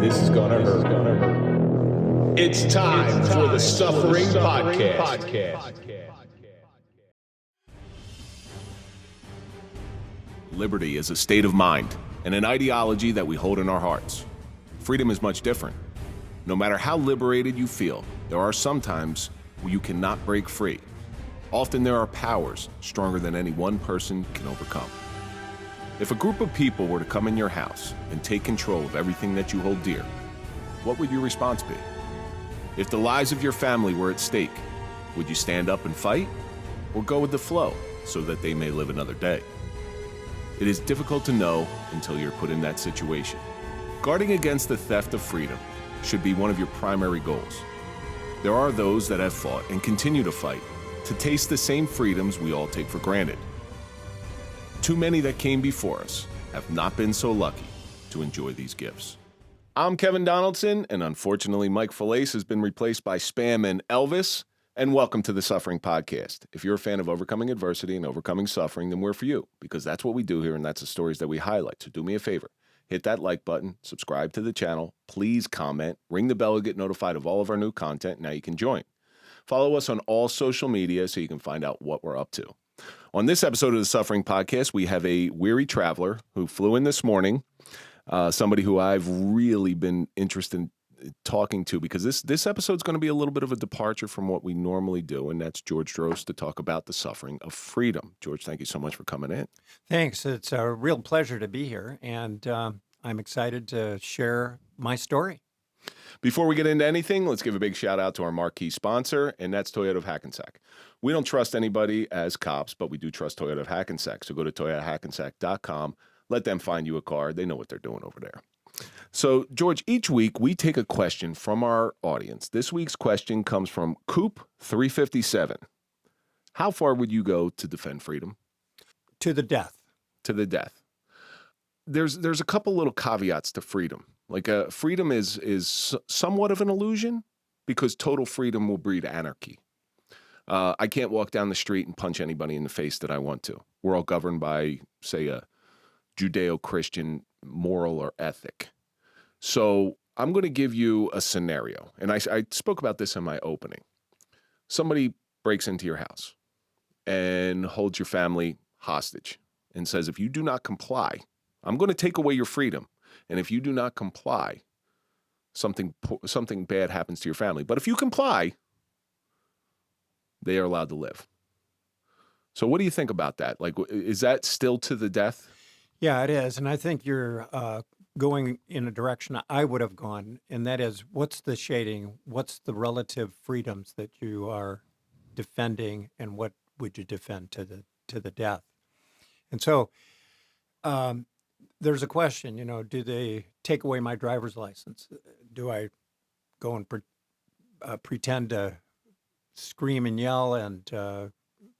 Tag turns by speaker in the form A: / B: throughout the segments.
A: This is gonna hurt. It's time for the Suffering Podcast.
B: Liberty is a state of mind and an ideology that we hold in our hearts. Freedom is much different. No matter how liberated you feel, there are some times where you cannot break free. Often there are powers stronger than any one person can overcome. If a group of people were to come in your house and take control of everything that you hold dear, what would your response be? If the lives of your family were at stake, would you stand up and fight or go with the flow so that they may live another day? It is difficult to know until you're put in that situation. Guarding against the theft of freedom should be one of your primary goals. There are those that have fought and continue to fight to taste the same freedoms we all take for granted. Too many that came before us have not been so lucky to enjoy these gifts. I'm Kevin Donaldson, and unfortunately Mike Failace has been replaced by Spam and Elvis. And welcome to the Suffering Podcast. If you're a fan of overcoming adversity and overcoming suffering, then we're for you, because that's what we do here, and that's the stories that we highlight. So do me a favor. Hit that like button, subscribe to the channel, please comment, ring the bell to get notified of all of our new content. Now you can join. Follow us on all social media so you can find out what we're up to. On this episode of the Suffering Podcast, we have a weary traveler who flew in this morning, somebody who I've really been interested in talking to, because this episode is going to be a little bit of a departure from what we normally do, and that's George Drost to talk about the suffering of freedom. George, thank you so much for coming in.
C: Thanks. It's a real pleasure to be here, and I'm excited to share my story.
B: Before we get into anything, let's give a big shout out to our marquee sponsor, and that's Toyota of Hackensack. We don't trust anybody as cops, but we do trust Toyota of Hackensack. So go to toyotahackensack.com. Let them find you a car. They know what they're doing over there. So, George, each week we take a question from our audience. This week's question comes from Coop 357. How far would you go to defend freedom?
C: To the death.
B: To the death. There's a couple little caveats to freedom. Like freedom is somewhat of an illusion, because total freedom will breed anarchy. I can't walk down the street and punch anybody in the face that I want to. We're all governed by, say, a Judeo-Christian moral or ethic. So I'm going to give you a scenario. And I spoke about this in my opening. Somebody breaks into your house and holds your family hostage and says, if you do not comply, I'm going to take away your freedom. And if you do not comply, something bad happens to your family. But if you comply, they are allowed to live. So what do you think about that? Like, is that still to the death?
C: Yeah, it is. And I think you're going in a direction I would have gone, and that is, what's the shading? What's the relative freedoms that you are defending, and what would you defend to the death? And so there's a question, do they take away my driver's license? Do I go and pretend to scream and yell and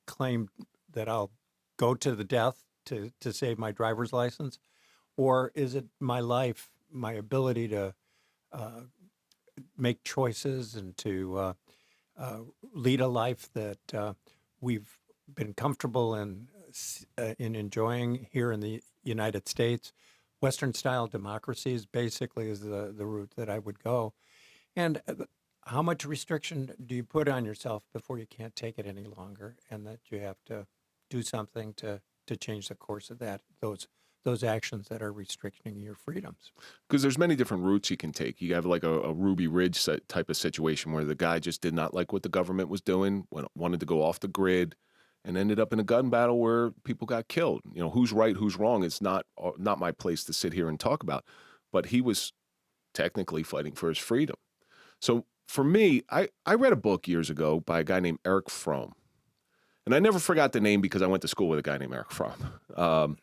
C: claim that I'll go to the death to save my driver's license? Or is it my life, my ability to make choices and to lead a life that we've been comfortable in enjoying here in the United States? Western-style democracies basically is the route that I would go. And how much restriction do you put on yourself before you can't take it any longer, and that you have to do something to change the course of those actions that are restricting your freedoms?
B: Because there's many different routes you can take. You have like a Ruby Ridge type of situation where the guy just did not like what the government was doing, wanted to go off the grid, and ended up in a gun battle where people got killed. Who's right, who's wrong, it's not my place to sit here and talk about. But he was technically fighting for his freedom. So for me, I read a book years ago by a guy named Erich Fromm. And I never forgot the name because I went to school with a guy named Erich Fromm. And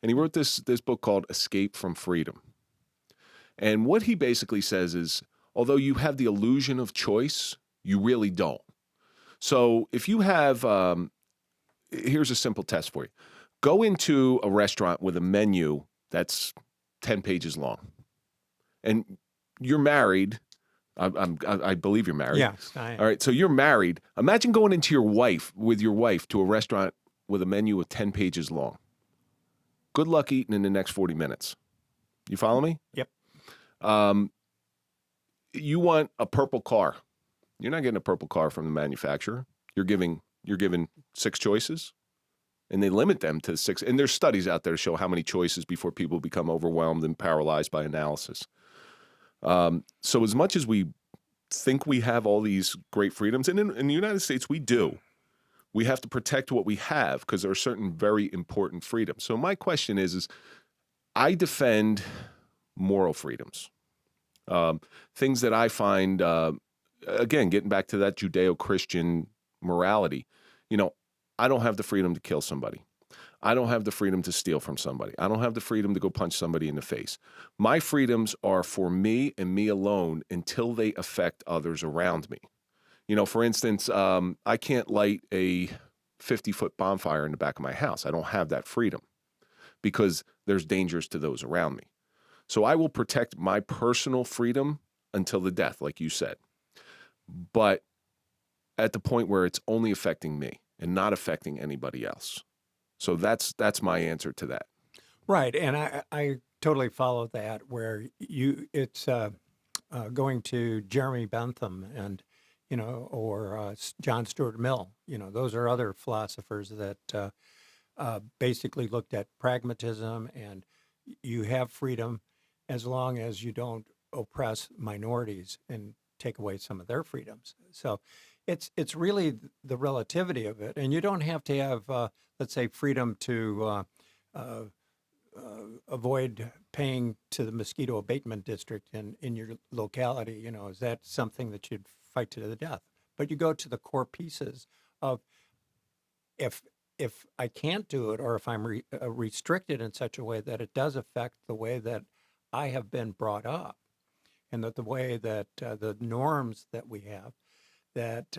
B: he wrote this book called Escape from Freedom. And what he basically says is, although you have the illusion of choice, you really don't. So if you have, here's a simple test for you. Go into a restaurant with a menu that's 10 pages long. And you're married. I believe you're married.
C: Yes, I am.
B: All right, so you're married. Imagine going into with your wife to a restaurant with a menu of 10 pages long. Good luck eating in the next 40 minutes. You follow me?
C: Yep.
B: you want a purple car. You're not getting a purple car from the manufacturer. You're given 6 choices, and they limit them to 6. And there's studies out there to show how many choices before people become overwhelmed and paralyzed by analysis. So as much as we think we have all these great freedoms, and in the United States we do, we have to protect what we have because there are certain very important freedoms. So my question is I defend moral freedoms, things that I find, again, getting back to that Judeo-Christian morality, I don't have the freedom to kill somebody. I don't have the freedom to steal from somebody. I don't have the freedom to go punch somebody in the face. My freedoms are for me and me alone until they affect others around me. For instance, I can't light a 50-foot bonfire in the back of my house. I don't have that freedom because there's dangers to those around me. So I will protect my personal freedom until the death, like you said. But at the point where it's only affecting me and not affecting anybody else. So that's my answer to that.
C: Right, and I totally follow that. Where it's going to Jeremy Bentham and or John Stuart Mill. Those are other philosophers that basically looked at pragmatism, and you have freedom as long as you don't oppress minorities and take away some of their freedoms. So it's really the relativity of it, and you don't have to have let's say freedom to avoid paying to the mosquito abatement district in your locality. Is that something that you'd fight to the death? But you go to the core pieces of if I can't do it, or if I'm restricted in such a way that it does affect the way that I have been brought up, and that the way that the norms that we have that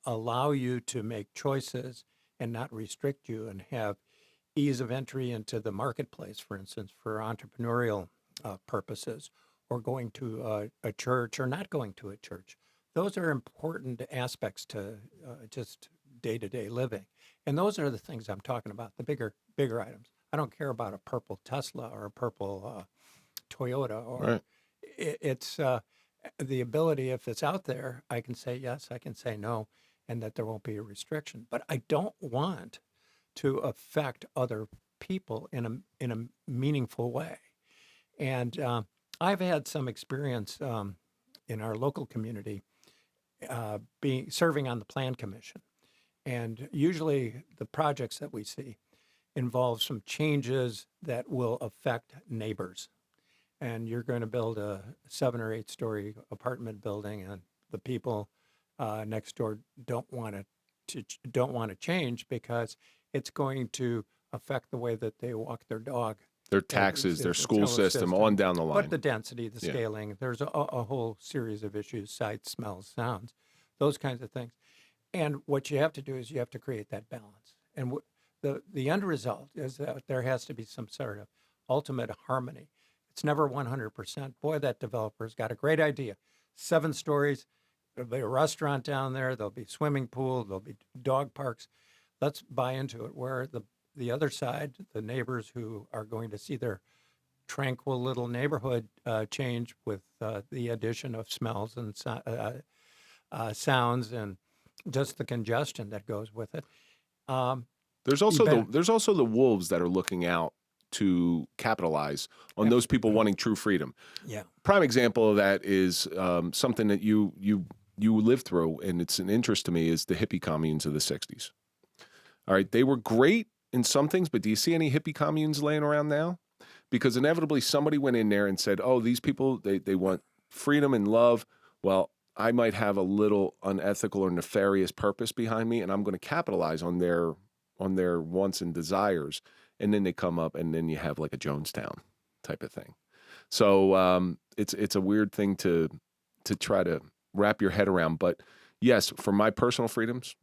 C: allow you to make choices and not restrict you, and have ease of entry into the marketplace, for instance, for entrepreneurial purposes, or going to a church or not going to a church. Those are important aspects to just day-to-day living. And those are the things I'm talking about, the bigger items. I don't care about a purple Tesla or a purple Toyota. Or
B: Right.
C: It's the ability, if it's out there, I can say yes, I can say no, and that there won't be a restriction. But I don't want to affect other people in a meaningful way. And I've had some experience in our local community serving on the Plan Commission. And usually the projects that we see involve some changes that will affect neighbors. And you're going to build a 7 or 8 story apartment building, and the people next door don't want to change because it's going to affect the way that they walk their dog.
B: Their taxes, their school system, on down the line.
C: But the density, the scaling, there's a whole series of issues: sight, smells, sounds, those kinds of things. And what you have to do is you have to create that balance. And the end result is that there has to be some sort of ultimate harmony. It's never 100%. Boy, that developer's got a great idea. 7 stories, there'll be a restaurant down there, there'll be swimming pool, there'll be dog parks. Let's buy into it. Where the other side, the neighbors who are going to see their tranquil little neighborhood change with the addition of smells and sounds and just the congestion that goes with it.
B: There's also the wolves that are looking out to capitalize on those people wanting true freedom.
C: Yeah.
B: Prime example of that is something that you lived through, and it's an interest to me, is the hippie communes of the 60s. All right, they were great in some things, but do you see any hippie communes laying around now? Because inevitably somebody went in there and said, oh, these people, they want freedom and love. Well, I might have a little unethical or nefarious purpose behind me, and I'm going to capitalize on their wants and desires. And then they come up, and then you have like a Jonestown type of thing. So it's a weird thing to try to wrap your head around. But yes, for my personal freedoms,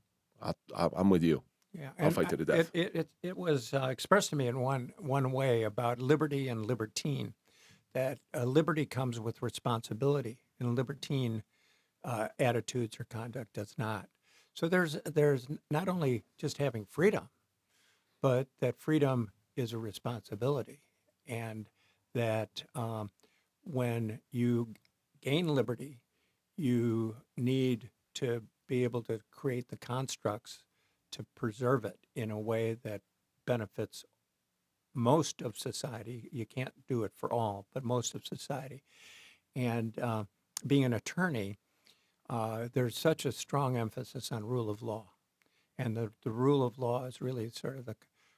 B: I'm with you.
C: Yeah,
B: I'll fight to the death.
C: It was expressed to me in one way about liberty and libertine, that liberty comes with responsibility, and libertine attitudes or conduct does not. So there's not only just having freedom, but that freedom is a responsibility, and that when you gain liberty, you need to be able to create the constructs to preserve it in a way that benefits most of society. You can't do it for all, but most of society. And being an attorney, there's such a strong emphasis on rule of law. And the rule of law is really sort of the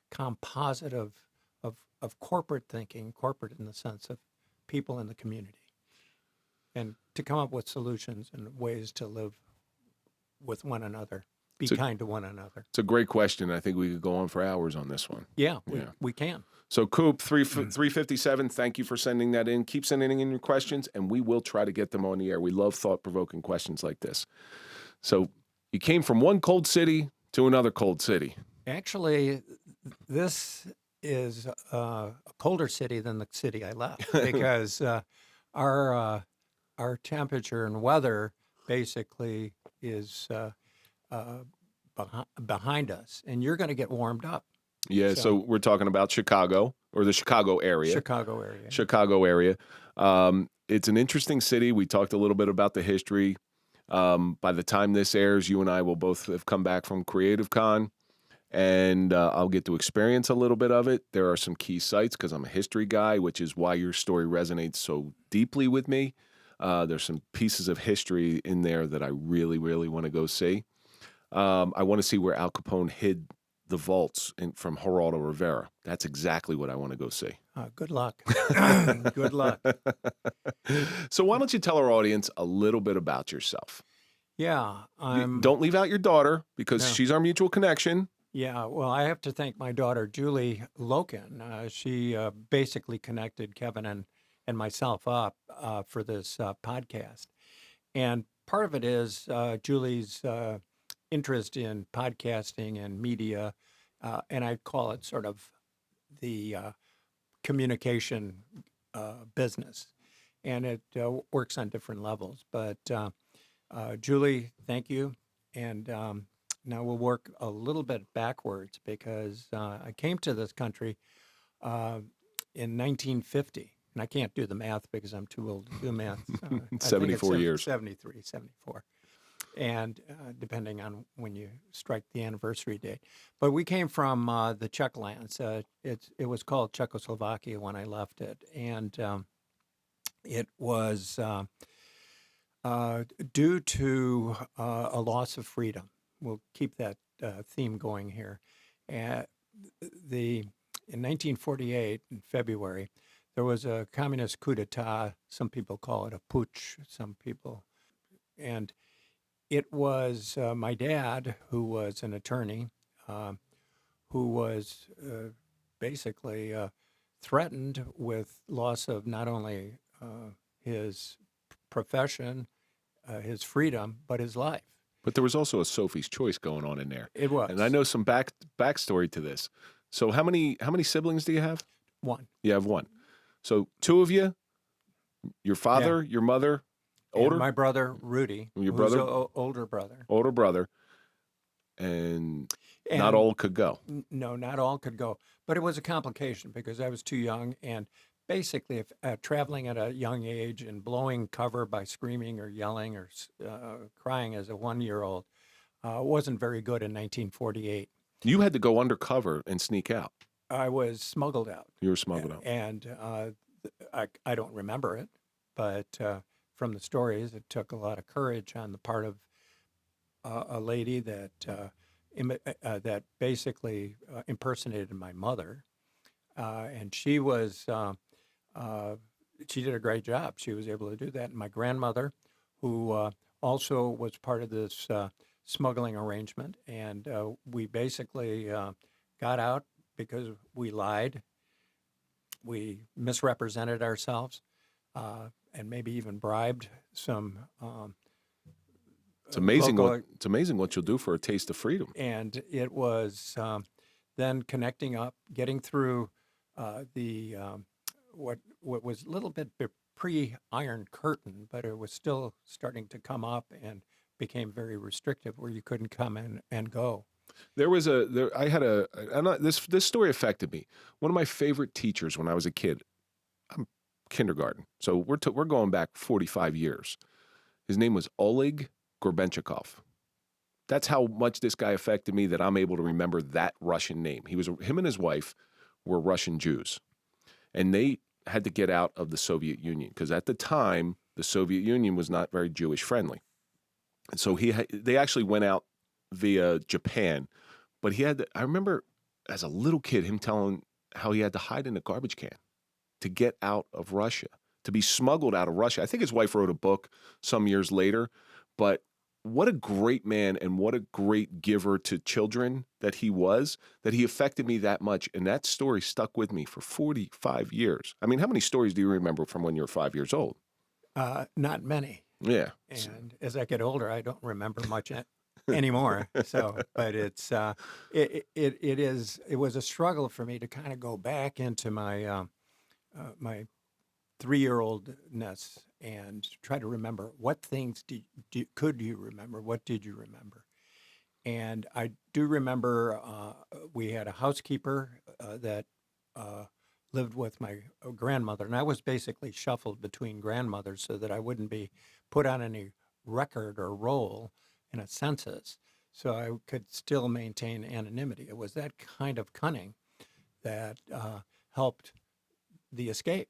C: composite of corporate thinking, corporate in the sense of people in the community, and to come up with solutions and ways to live with one another, be kind to one another.
B: It's a great question. I think we could go on for hours on this one.
C: Yeah, we can.
B: So Coop, 357, thank you for sending that in. Keep sending in your questions, and we will try to get them on the air. We love thought-provoking questions like this. So you came from one cold city to another cold city.
C: Actually, this is a colder city than the city I left because our temperature and weather basically is behind us, and you're going to get warmed up.
B: Yeah, so we're talking about Chicago, or the Chicago area.
C: Chicago area.
B: Chicago area. It's an interesting city. We talked a little bit about the history. By the time this airs, you and I will both have come back from Creative Con, and I'll get to experience a little bit of it. There are some key sites because I'm a history guy, which is why your story resonates so deeply with me. There's some pieces of history in there that I really, really want to go see. I want to see where Al Capone hid the vaults from Geraldo Rivera. That's exactly what I want to go see.
C: Good luck. Good luck.
B: So why don't you tell our audience a little bit about yourself?
C: Yeah.
B: Don't leave out your daughter because she's our mutual connection.
C: Yeah, well, I have to thank my daughter, Julie Loken. She basically connected Kevin and myself up for this podcast. And part of it is Julie's interest in podcasting and media, and I call it sort of the communication business. And it works on different levels. But Julie, thank you. And now we'll work a little bit backwards because I came to this country in 1950. And I can't do the math because I'm too old to do math.
B: 74 years.
C: 73, 74. And depending on when you strike the anniversary date. But we came from the Czech lands. It was called Czechoslovakia when I left it. And it was due to a loss of freedom. We'll keep that theme going here. In 1948, in February, there was a communist coup d'etat. Some people call it a putsch, some people. And it was my dad, who was an attorney, who was basically threatened with loss of not only his profession, his freedom, but his life.
B: But there was also a Sophie's Choice going on in there.
C: It was.
B: And I know some backstory to this. So how many siblings do you have?
C: One.
B: You have one. So two of you, your father, your mother, older?
C: And my brother, Rudy.
B: Your brother?
C: Older brother.
B: Older brother. And not all could go.
C: No, not all could go. But it was a complication because I was too young. And basically, if traveling at a young age and blowing cover by screaming or yelling or crying as a 1-year-old wasn't very good in 1948.
B: You had to go undercover and sneak out.
C: I was smuggled out.
B: You were smuggled out.
C: And I don't remember it, but from the stories, it took a lot of courage on the part of a lady that that basically impersonated my mother. And she was, she did a great job. She was able to do that. And my grandmother, who also was part of this smuggling arrangement, and we basically got out because we lied, we misrepresented ourselves, and maybe even bribed some.
B: It's amazing it's amazing what you'll do for a taste of freedom.
C: And it was then connecting up, getting through the what was a little bit pre-Iron Curtain, but it was still starting to come up and became very restrictive, where you couldn't come in and go.
B: This story affected me. One of my favorite teachers when I was a kid, I'm kindergarten. So we're going back 45 years. His name was Oleg Gorbenchikov. That's how much this guy affected me, that I'm able to remember that Russian name. Him and his wife were Russian Jews, and they had to get out of the Soviet Union because at the time the Soviet Union was not very Jewish friendly. And so they actually went out via Japan, but I remember as a little kid him telling how he had to hide in a garbage can to get out of Russia, to be smuggled out of Russia. I think his wife wrote a book some years later, but what a great man and what a great giver to children that he was, that he affected me that much. And that story stuck with me for 45 years. I mean, how many stories do you remember from when you were 5 years old?
C: Not many.
B: Yeah.
C: And as I get older, I don't remember much anymore. So, but it was a struggle for me to kind of go back into my my 3-year-oldness and try to remember what things could you remember? What did you remember? And I do remember we had a housekeeper that lived with my grandmother, and I was basically shuffled between grandmothers so that I wouldn't be put on any record or roll in a census, so I could still maintain anonymity. It was that kind of cunning that helped the escape.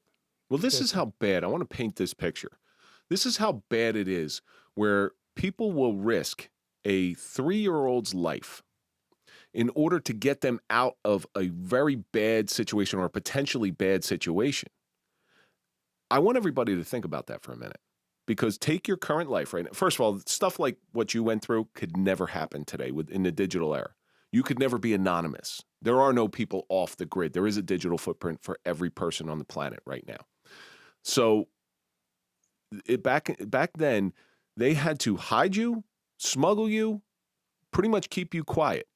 B: Well, this is how bad, I want to paint this picture. This is how bad it is, where people will risk a 3-year-old's life in order to get them out of a very bad situation or a potentially bad situation. I want everybody to think about that for a minute, because take your current life right now. First of all, stuff like what you went through could never happen today in the digital era. You could never be anonymous. There are no people off the grid. There is a digital footprint for every person on the planet right now. So back then, they had to hide you, smuggle you, pretty much keep you quiet.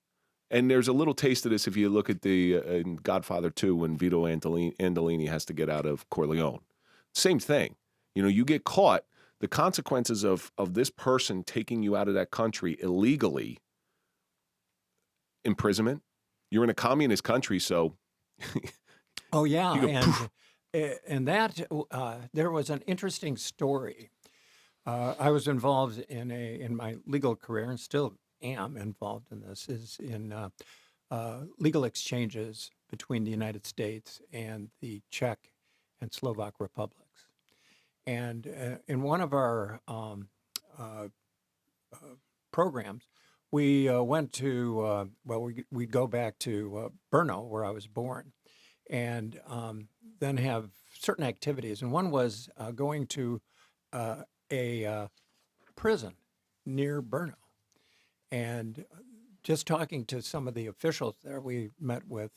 B: And there's a little taste of this if you look at in Godfather 2 when Vito Andolini has to get out of Corleone. Same thing. You know, you get caught, the consequences of this person taking you out of that country illegally, imprisonment. You're in a communist country, so...
C: Oh, yeah, and that there was an interesting story. I was involved in my legal career, and still am involved in this, is in legal exchanges between the United States and the Czech and Slovak republics. And in one of our programs, we went to, we'd go back to Brno, where I was born, and then have certain activities. And one was going to a prison near Brno. And just talking to some of the officials there, we met with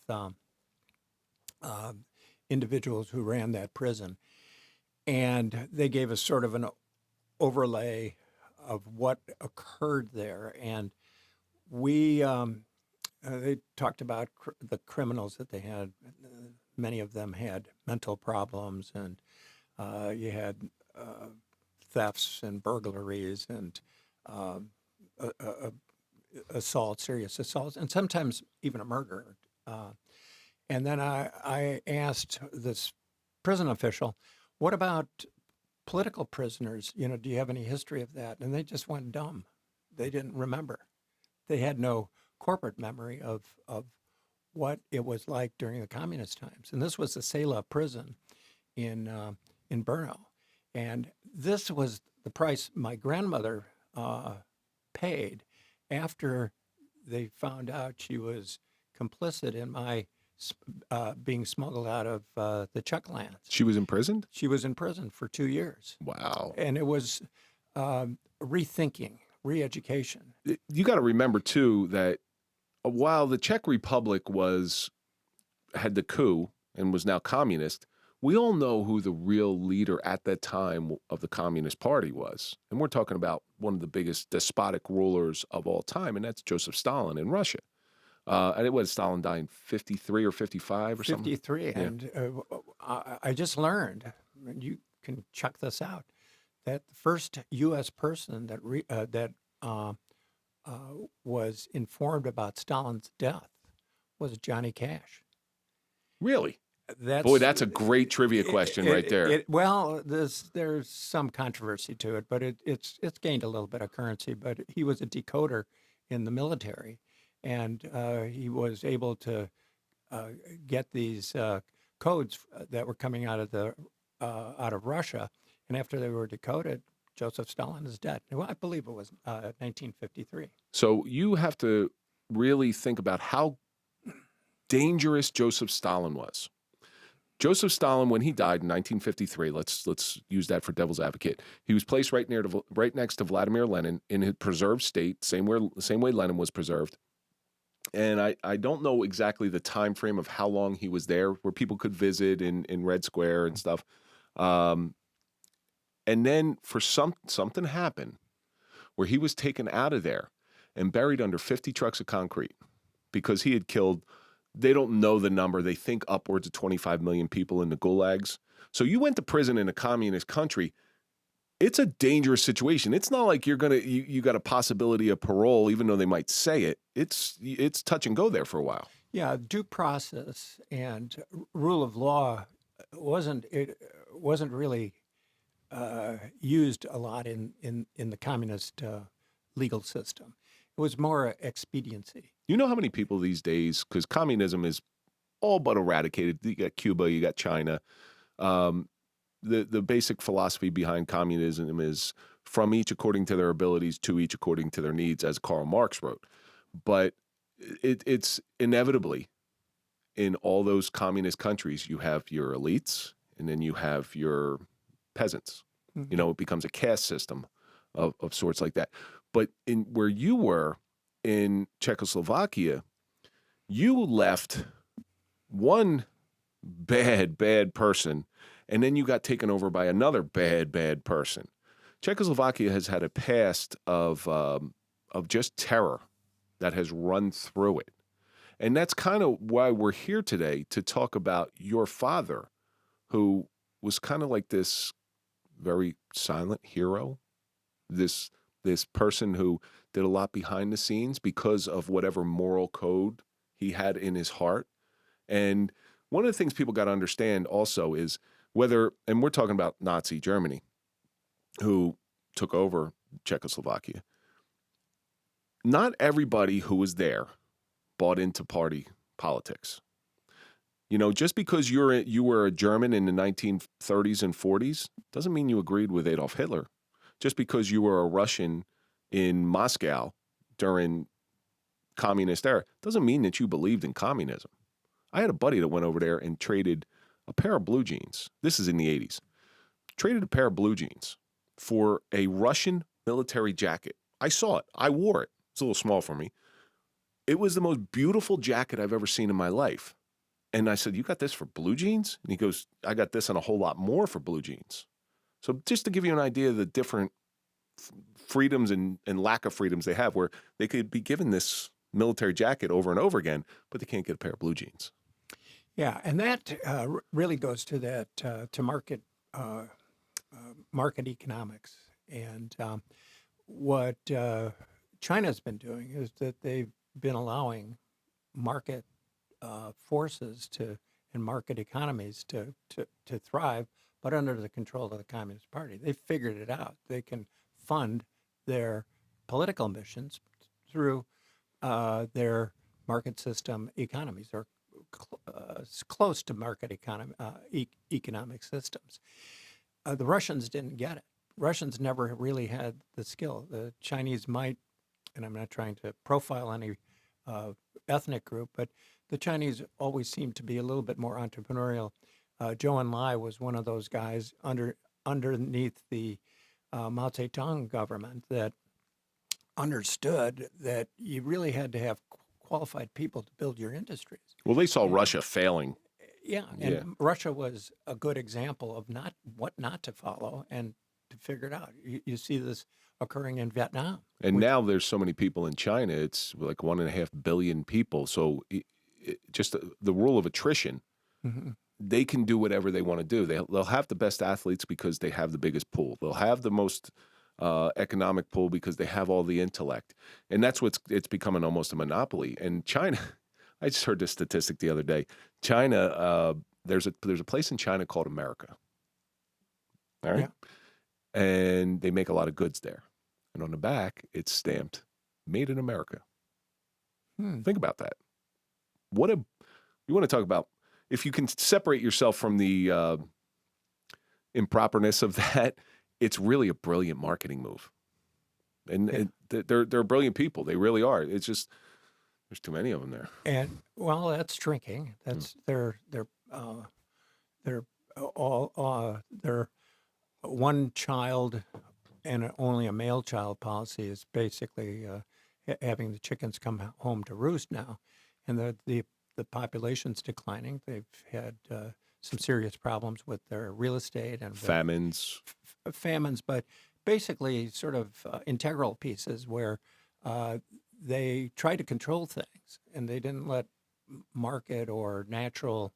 C: individuals who ran that prison. And they gave us sort of an overlay of what occurred there. And they talked about the criminals that they had. Many of them had mental problems, and you had thefts and burglaries and assaults, serious assaults, and sometimes even a murder. And then I asked this prison official, what about political prisoners? You know, do you have any history of that? And they just went dumb. They didn't remember. They had no corporate memory of what it was like during the communist times. And this was the Sela prison in Brno. And this was the price my grandmother paid after they found out she was complicit in my being smuggled out of the Czech lands.
B: She was imprisoned?
C: She was in prison for 2 years.
B: Wow.
C: And it was rethinking, re-education.
B: You got to remember, too, that while the Czech Republic had the coup and was now communist, we all know who the real leader at that time of the Communist Party was. And we're talking about one of the biggest despotic rulers of all time, and that's Joseph Stalin in Russia. And it was Stalin died in 53 or 55 or something?
C: 53.
B: Yeah.
C: And I just learned, and you can check this out, that the first U.S. person that was informed about Stalin's death was Johnny Cash.
B: Really? Boy, that's a great trivia question right there.
C: Well, there's some controversy to it, but it's gained a little bit of currency. But he was a decoder in the military, and he was able to get these codes that were coming out of Russia, and after they were decoded, Joseph Stalin is dead. Well, I believe it was 1953.
B: So you have to really think about how dangerous Joseph Stalin was. Joseph Stalin, when he died in 1953, let's use that for devil's advocate. He was placed right next to Vladimir Lenin in his preserved state, same way Lenin was preserved. And I don't know exactly the time frame of how long he was there, where people could visit in Red Square and stuff. And then for something happened where he was taken out of there and buried under 50 trucks of concrete because he had killed, they don't know the number, they think upwards of 25 million people in the gulags. So you went to prison in a communist country. It's a dangerous situation. It's not like you got a possibility of parole, even though they might say it. It's touch and go there for a while.
C: Yeah, due process and rule of law wasn't really used a lot in the communist legal system. It was more expediency.
B: You know how many people these days, because communism is all but eradicated. You got Cuba, you got China. The basic philosophy behind communism is from each according to their abilities, to each according to their needs, as Karl Marx wrote. But it's inevitably in all those communist countries, you have your elites and then you have your peasants. Mm-hmm. You know, it becomes a caste system of sorts like that. But in where you were in Czechoslovakia, you left one bad person, and then you got taken over by another bad person. Czechoslovakia has had a past of just terror that has run through it. And that's kind of why we're here today, to talk about your father, who was kind of like this very silent hero, this person who did a lot behind the scenes because of whatever moral code he had in his heart. And one of the things people got to understand also is and we're talking about Nazi Germany, who took over Czechoslovakia. Not everybody who was there bought into party politics. You know, just because you were a German in the 1930s and 40s doesn't mean you agreed with Adolf Hitler. Just because you were a Russian in Moscow during communist era doesn't mean that you believed in communism. I had a buddy that went over there and traded a pair of blue jeans. This is in the 80s. Traded a pair of blue jeans for a Russian military jacket. I saw it. I wore it. It's a little small for me. It was the most beautiful jacket I've ever seen in my life. And I said, "You got this for blue jeans?" And he goes, "I got this and a whole lot more for blue jeans." So just to give you an idea of the different freedoms and lack of freedoms they have, where they could be given this military jacket over and over again, but they can't get a pair of blue jeans.
C: Yeah, and that really goes to that to market economics. And what China's been doing is that they've been allowing market forces and market economies to thrive, but under the control of the Communist Party. They figured it out. They can fund their political missions through their market system economies, or close to market economic systems. The Russians didn't get it. Russians never really had the skill. The Chinese might, and I'm not trying to profile any ethnic group, but the Chinese always seemed to be a little bit more entrepreneurial. Zhou Enlai was one of those guys underneath the Mao Zedong government that understood that you really had to have qualified people to build your industries.
B: Well, they saw Russia failing.
C: Yeah, and Russia was a good example of what not to follow and to figure it out. You see this occurring in Vietnam.
B: And now there's so many people in China, it's like 1.5 billion people. So just the rule of attrition, mm-hmm. They can do whatever they want to do. They'll have the best athletes because they have the biggest pool. They'll have the most economic pool because they have all the intellect. And that's it's becoming almost a monopoly. And China, I just heard this statistic the other day. China, there's a place in China called America. All right.
C: Yeah.
B: And they make a lot of goods there. And on the back, it's stamped Made in America. Think about that. You want to talk about, if you can separate yourself from the improperness of that, it's really a brilliant marketing move. And they're brilliant people. They really are. It's just, there's too many of them there.
C: And well, that's shrinking. That's they're one child and only a male child policy is basically having the chickens come home to roost now, and the population's declining. They've had some serious problems with their real estate and
B: Famines,
C: but basically sort of integral pieces where they try to control things, and they didn't let market or natural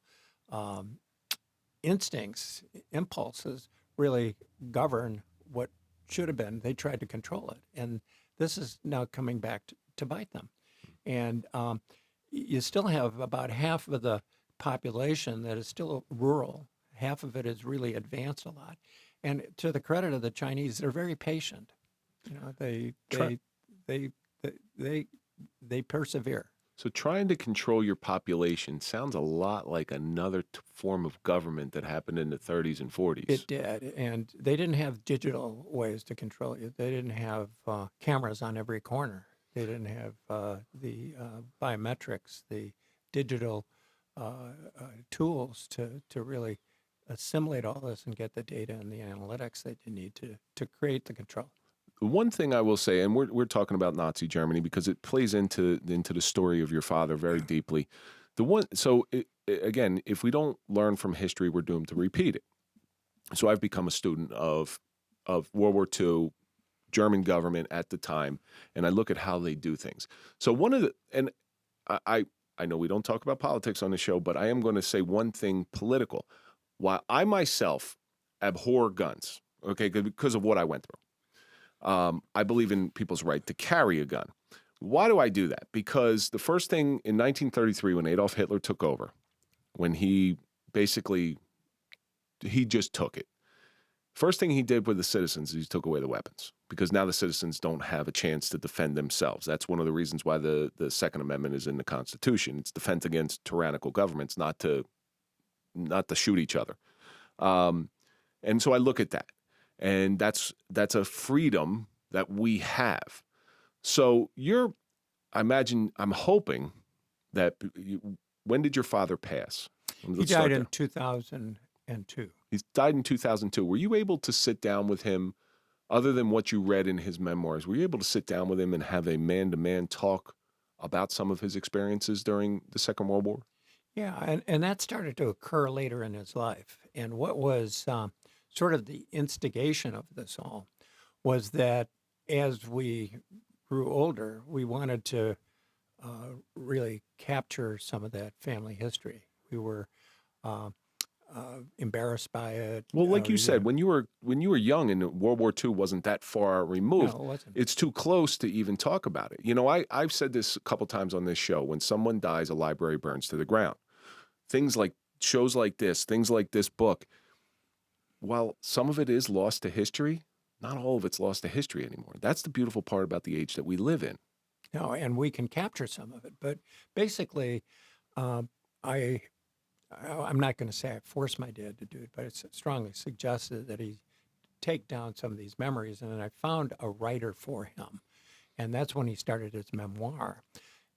C: instincts, impulses really govern what should have been. They tried to control it, and this is now coming back to bite them. And you still have about half of the population that is still rural. Half of it is really advanced a lot. And to the credit of the Chinese, they're very patient. You know, they persevere.
B: So trying to control your population sounds a lot like another form of government that happened in the 30s and 40s.
C: It did, and they didn't have digital ways to control you. They didn't have cameras on every corner. They didn't have the biometrics, the digital tools to really assimilate all this and get the data and the analytics that you need to create the control.
B: One thing I will say, and we're talking about Nazi Germany because it plays into the story of your father very deeply. Again, if we don't learn from history, we're doomed to repeat it. So I've become a student of World War II, German government at the time, and I look at how they do things. So I know we don't talk about politics on the show, but I am going to say one thing political. While I myself abhor guns, okay, because of what I went through. I believe in people's right to carry a gun. Why do I do that? Because the first thing in 1933, when Adolf Hitler took over, when he just took it. First thing he did with the citizens is he took away the weapons, because now the citizens don't have a chance to defend themselves. That's one of the reasons why the Second Amendment is in the Constitution. It's defense against tyrannical governments, not to shoot each other. And so I look at that. And that's a freedom that we have. So I'm hoping that, when did your father pass?
C: He died in 2002.
B: He died in 2002. Were you able to sit down with him, other than what you read in his memoirs, were you able to sit down with him and have a man-to-man talk about some of his experiences during the Second World War?
C: Yeah, and that started to occur later in his life. And what was sort of the instigation of this all was that as we grew older, we wanted to really capture some of that family history. We were embarrassed by it.
B: Well, like you said, when you were young and World War II wasn't that far removed,
C: no, it wasn't.
B: It's too close to even talk about it. You know, I've said this a couple times on this show. When someone dies, a library burns to the ground. Things like shows like this, things like this book, while some of it is lost to history, not all of it's lost to history anymore. That's the beautiful part about the age that we live in.
C: No, and we can capture some of it. But basically, I'm not going to say I forced my dad to do it, but it's strongly suggested that he take down some of these memories. And then I found a writer for him. And that's when he started his memoir.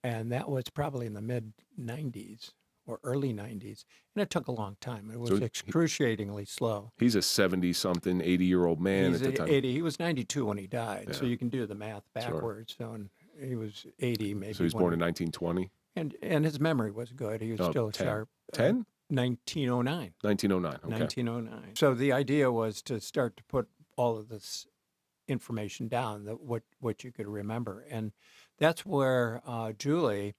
C: And that was probably in the mid-90s. Or early 90s, and it took a long time. It was excruciatingly slow.
B: He's a 70-something, 80-year-old man at the time.
C: 80. He was 92 when he died,
B: Yeah.
C: So you can do the math backwards. Sure. So and he was 80 maybe.
B: So he was born in 1920?
C: And his memory was good. He was still
B: 10.
C: sharp.
B: 10?
C: 1909.
B: 1909, okay.
C: 1909. So the idea was to start to put all of this information down, what you could remember. And that's where Julie...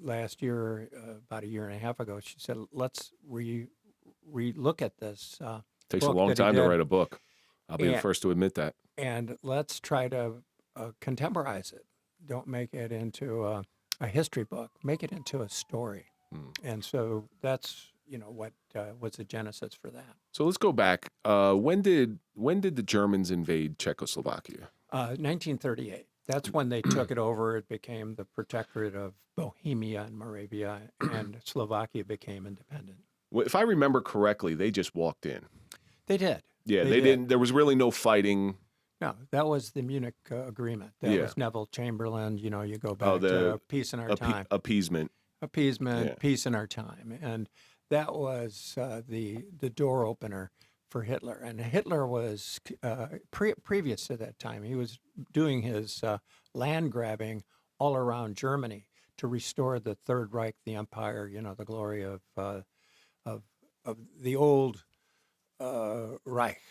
C: last year, about a year and a half ago, she said, let's re-look at this
B: Takes a long time to write a book. I'll be the first to admit that.
C: And let's try to contemporize it. Don't make it into a history book. Make it into a story. And so that's what was the genesis for that.
B: So let's go back. When did the Germans invade Czechoslovakia?
C: 1938. That's when they took it over. It became the protectorate of Bohemia and Moravia, and Slovakia became independent.
B: Well, if I remember correctly, they just walked in.
C: They did.
B: Yeah,
C: They
B: they
C: did.
B: didn't. There was really no fighting.
C: No, that was the Munich Agreement. That
B: Yeah.
C: was Neville Chamberlain. You go back to peace in our time.
B: Appeasement.
C: Appeasement,
B: Yeah.
C: peace in our time. And that was the door opener for Hitler. And Hitler was, previous to that time, he was doing his land grabbing all around Germany to restore the Third Reich, the empire, the glory of the old Reich,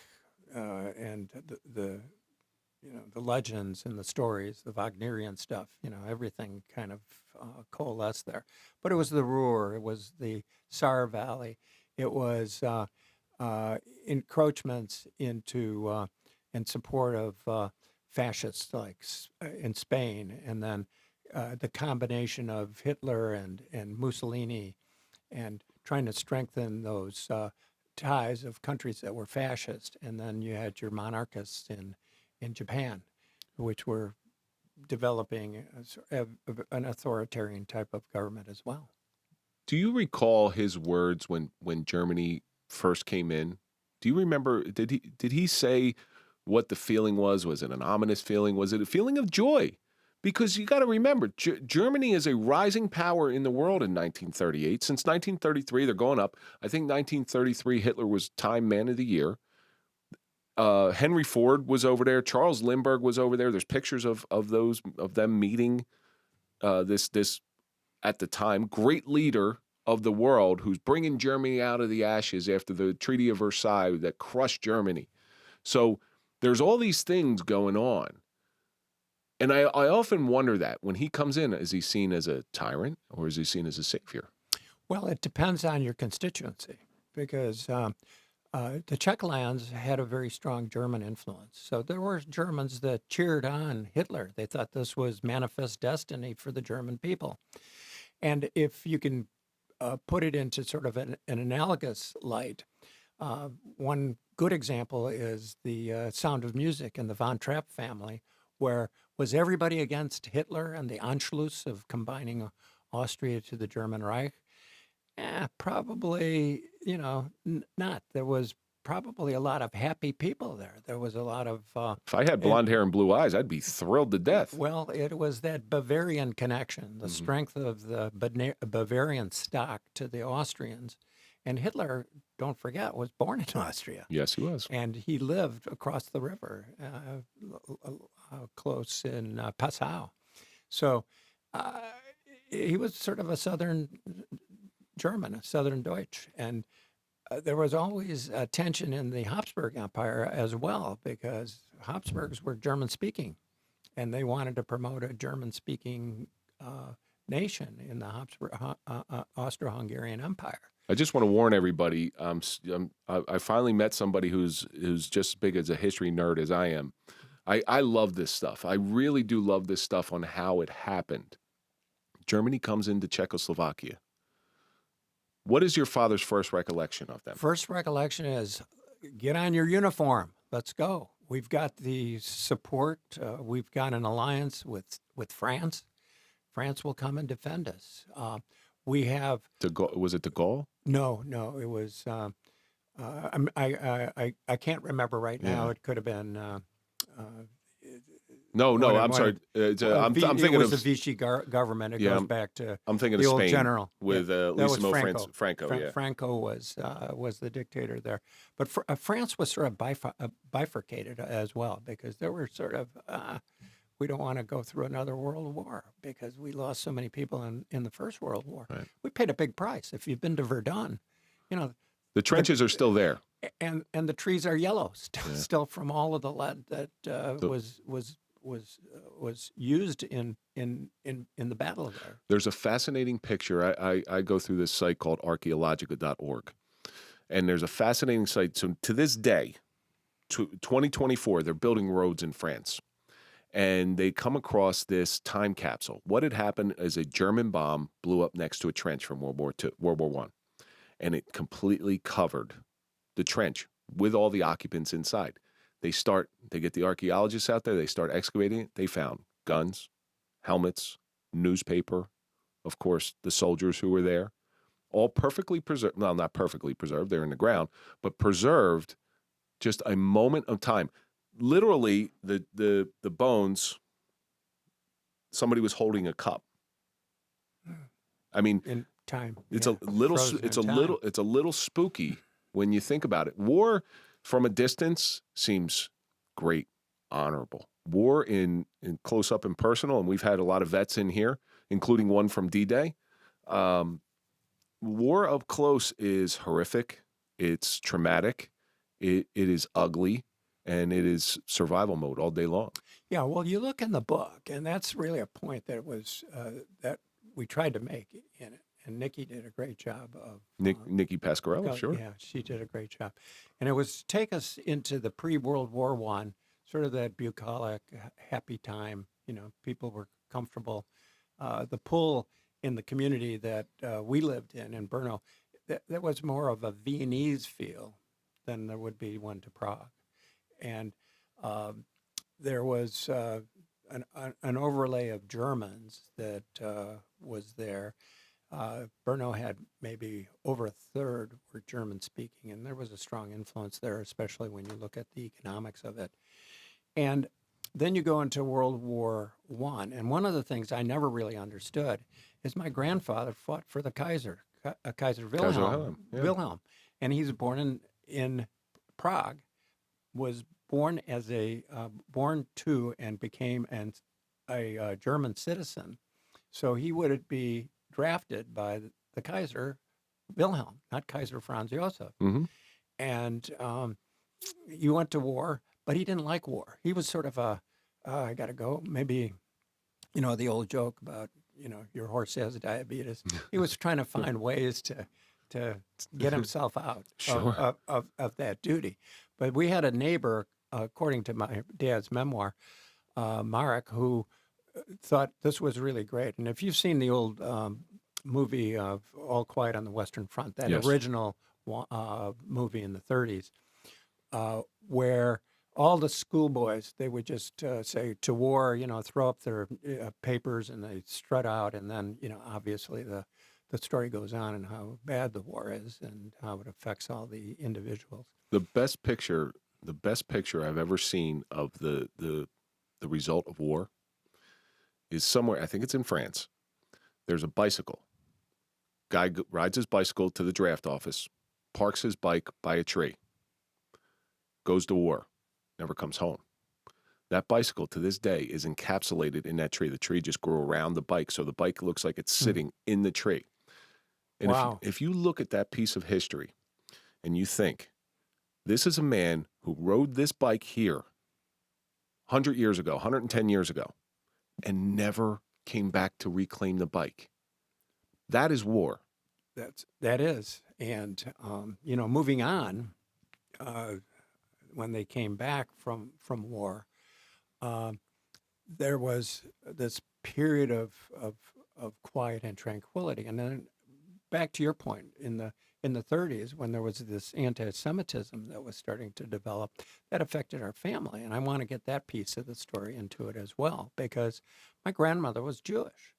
C: and the legends and the stories, the Wagnerian stuff, everything kind of coalesced there. But it was the Ruhr, it was the Saar Valley, it was encroachments into in support of fascists like in Spain, and then the combination of Hitler and Mussolini, and trying to strengthen those ties of countries that were fascist. And then you had your monarchists in Japan, which were developing an authoritarian type of government as well.
B: Do you recall his words when Germany first came in? Do you remember? Did he say what the feeling was? Was it an ominous feeling? Was it a feeling of joy? Because you got to remember, Germany is a rising power in the world in 1938. Since 1933, they're going up. I think 1933, Hitler was Time Man of the Year. Henry Ford was over there. Charles Lindbergh was over there. There's pictures of them meeting this at the time great leader of the world who's bringing Germany out of the ashes after the Treaty of Versailles that crushed Germany. So there's all these things going on. And I often wonder that when he comes in, is he seen as a tyrant or is he seen as a savior?
C: Well, it depends on your constituency, because the Czech lands had a very strong German influence. So there were Germans that cheered on Hitler. They thought this was manifest destiny for the German people. And if you can put it into sort of an analogous light, one good example is the Sound of Music and the Von Trapp family, where was everybody against Hitler and the Anschluss of combining Austria to the German Reich? Probably, not. There was probably a lot of happy people there. There was a lot of...
B: If I had blonde hair and blue eyes, I'd be thrilled to death.
C: Well, it was that Bavarian connection, the strength of the Bavarian stock to the Austrians. And Hitler, don't forget, was born in Austria.
B: Yes, he was.
C: And he lived across the river, close in Passau. So he was sort of a Southern German, a Southern Deutsch. And there was always a tension in the Habsburg Empire as well, because Habsburgs were German-speaking, and they wanted to promote a German-speaking nation in the Austro-Hungarian Empire.
B: I just want to warn everybody. I finally met somebody who's just as big as a history nerd as I am. I love this stuff. I really do love this stuff on how it happened. Germany comes into Czechoslovakia. What is your father's first recollection of them?
C: First recollection is, get on your uniform. Let's go. We've got the support. We've got an alliance with France. France will come and defend us. We have...
B: Was it de Gaulle?
C: No, it was... I can't remember right now. Yeah. It could have been...
B: I'm sorry. I'm thinking
C: it was
B: of
C: the Vichy government. It goes back to
B: I'm thinking
C: the
B: of
C: old
B: Spain
C: general
B: with Lissimo Franco.
C: Franco was the dictator there, but France was sort of bifurcated as well, because there were sort of we don't want to go through another world war because we lost so many people in the First World War.
B: Right.
C: We paid a big price. If you've been to Verdun,
B: the trenches are still there,
C: and the trees are yellow still from all of the lead that was used in the battle there.
B: There's a fascinating picture. I go through this site called archaeologica.org, and there's a fascinating site. So to this day, 2024, they're building roads in France, and they come across this time capsule. What had happened is a German bomb blew up next to a trench from World War I. and it completely covered the trench with all the occupants inside. They get the archaeologists out there, they start excavating it. They found guns, helmets, newspaper, of course, the soldiers who were there, all perfectly preserved. Well, not perfectly preserved, they're in the ground, but preserved just a moment of time. Literally, the bones, somebody was holding a cup. I mean,
C: in time.
B: it's
C: Yeah.
B: a little,
C: Frozen
B: it's
C: in
B: a
C: time.
B: little, it's a little spooky when you think about it. War from a distance seems great, honorable. War in close up and personal, and we've had a lot of vets in here, including one from D-Day. War up close is horrific. It's traumatic. It is ugly, and it is survival mode all day long.
C: Yeah, well, you look in the book, and that's really a point that was that we tried to make in it. And Nikki did a great job of
B: Nikki Pasquarello, sure.
C: Yeah, she did a great job, and it was take us into the pre-World War I, sort of that bucolic, happy time. You know, people were comfortable. The pull in the community that we lived in Brno, that was more of a Viennese feel than there would be one to Prague, and there was an overlay of Germans that was there. Brno had maybe over a third were German speaking, and there was a strong influence there, especially when you look at the economics of it. And then you go into World War I, and one of the things I never really understood is my grandfather fought for the Kaiser, Kaiser Wilhelm,
B: Yeah.
C: Wilhelm, and he's born in Prague, was born as born to and became a German citizen, so he would be drafted by the Kaiser Wilhelm, not Kaiser Franz Josef.
B: Mm-hmm.
C: And you went to war, but he didn't like war. He was sort of I got to go. Maybe, the old joke about, your horse has diabetes. He was trying to find ways to get himself out
B: Sure.
C: of that duty. But we had a neighbor, according to my dad's memoir, Marek, who thought this was really great. And if you've seen the old movie of All Quiet on the Western Front, that
B: Yes.
C: original movie in the 30s, where all the schoolboys, they would just say to war, throw up their papers and they strut out. And then, obviously the story goes on and how bad the war is and how it affects all the individuals.
B: The best picture I've ever seen of the result of war is somewhere, I think it's in France. There's a bicycle. Guy rides his bicycle to the draft office, parks his bike by a tree, goes to war, never comes home. That bicycle to this day is encapsulated in that tree. The tree just grew around the bike, so the bike looks like it's sitting in the tree. And
C: Wow.
B: if you look at that piece of history and you think, this is a man who rode this bike here 100 years ago, 110 years ago, and never came back to reclaim the bike. That is war.
C: That is. And, moving on, when they came back from war, there was this period of quiet and tranquility. And then back to your point, in the 30s, when there was this anti-Semitism that was starting to develop, that affected our family. And I want to get that piece of the story into it as well, because my grandmother was Jewish.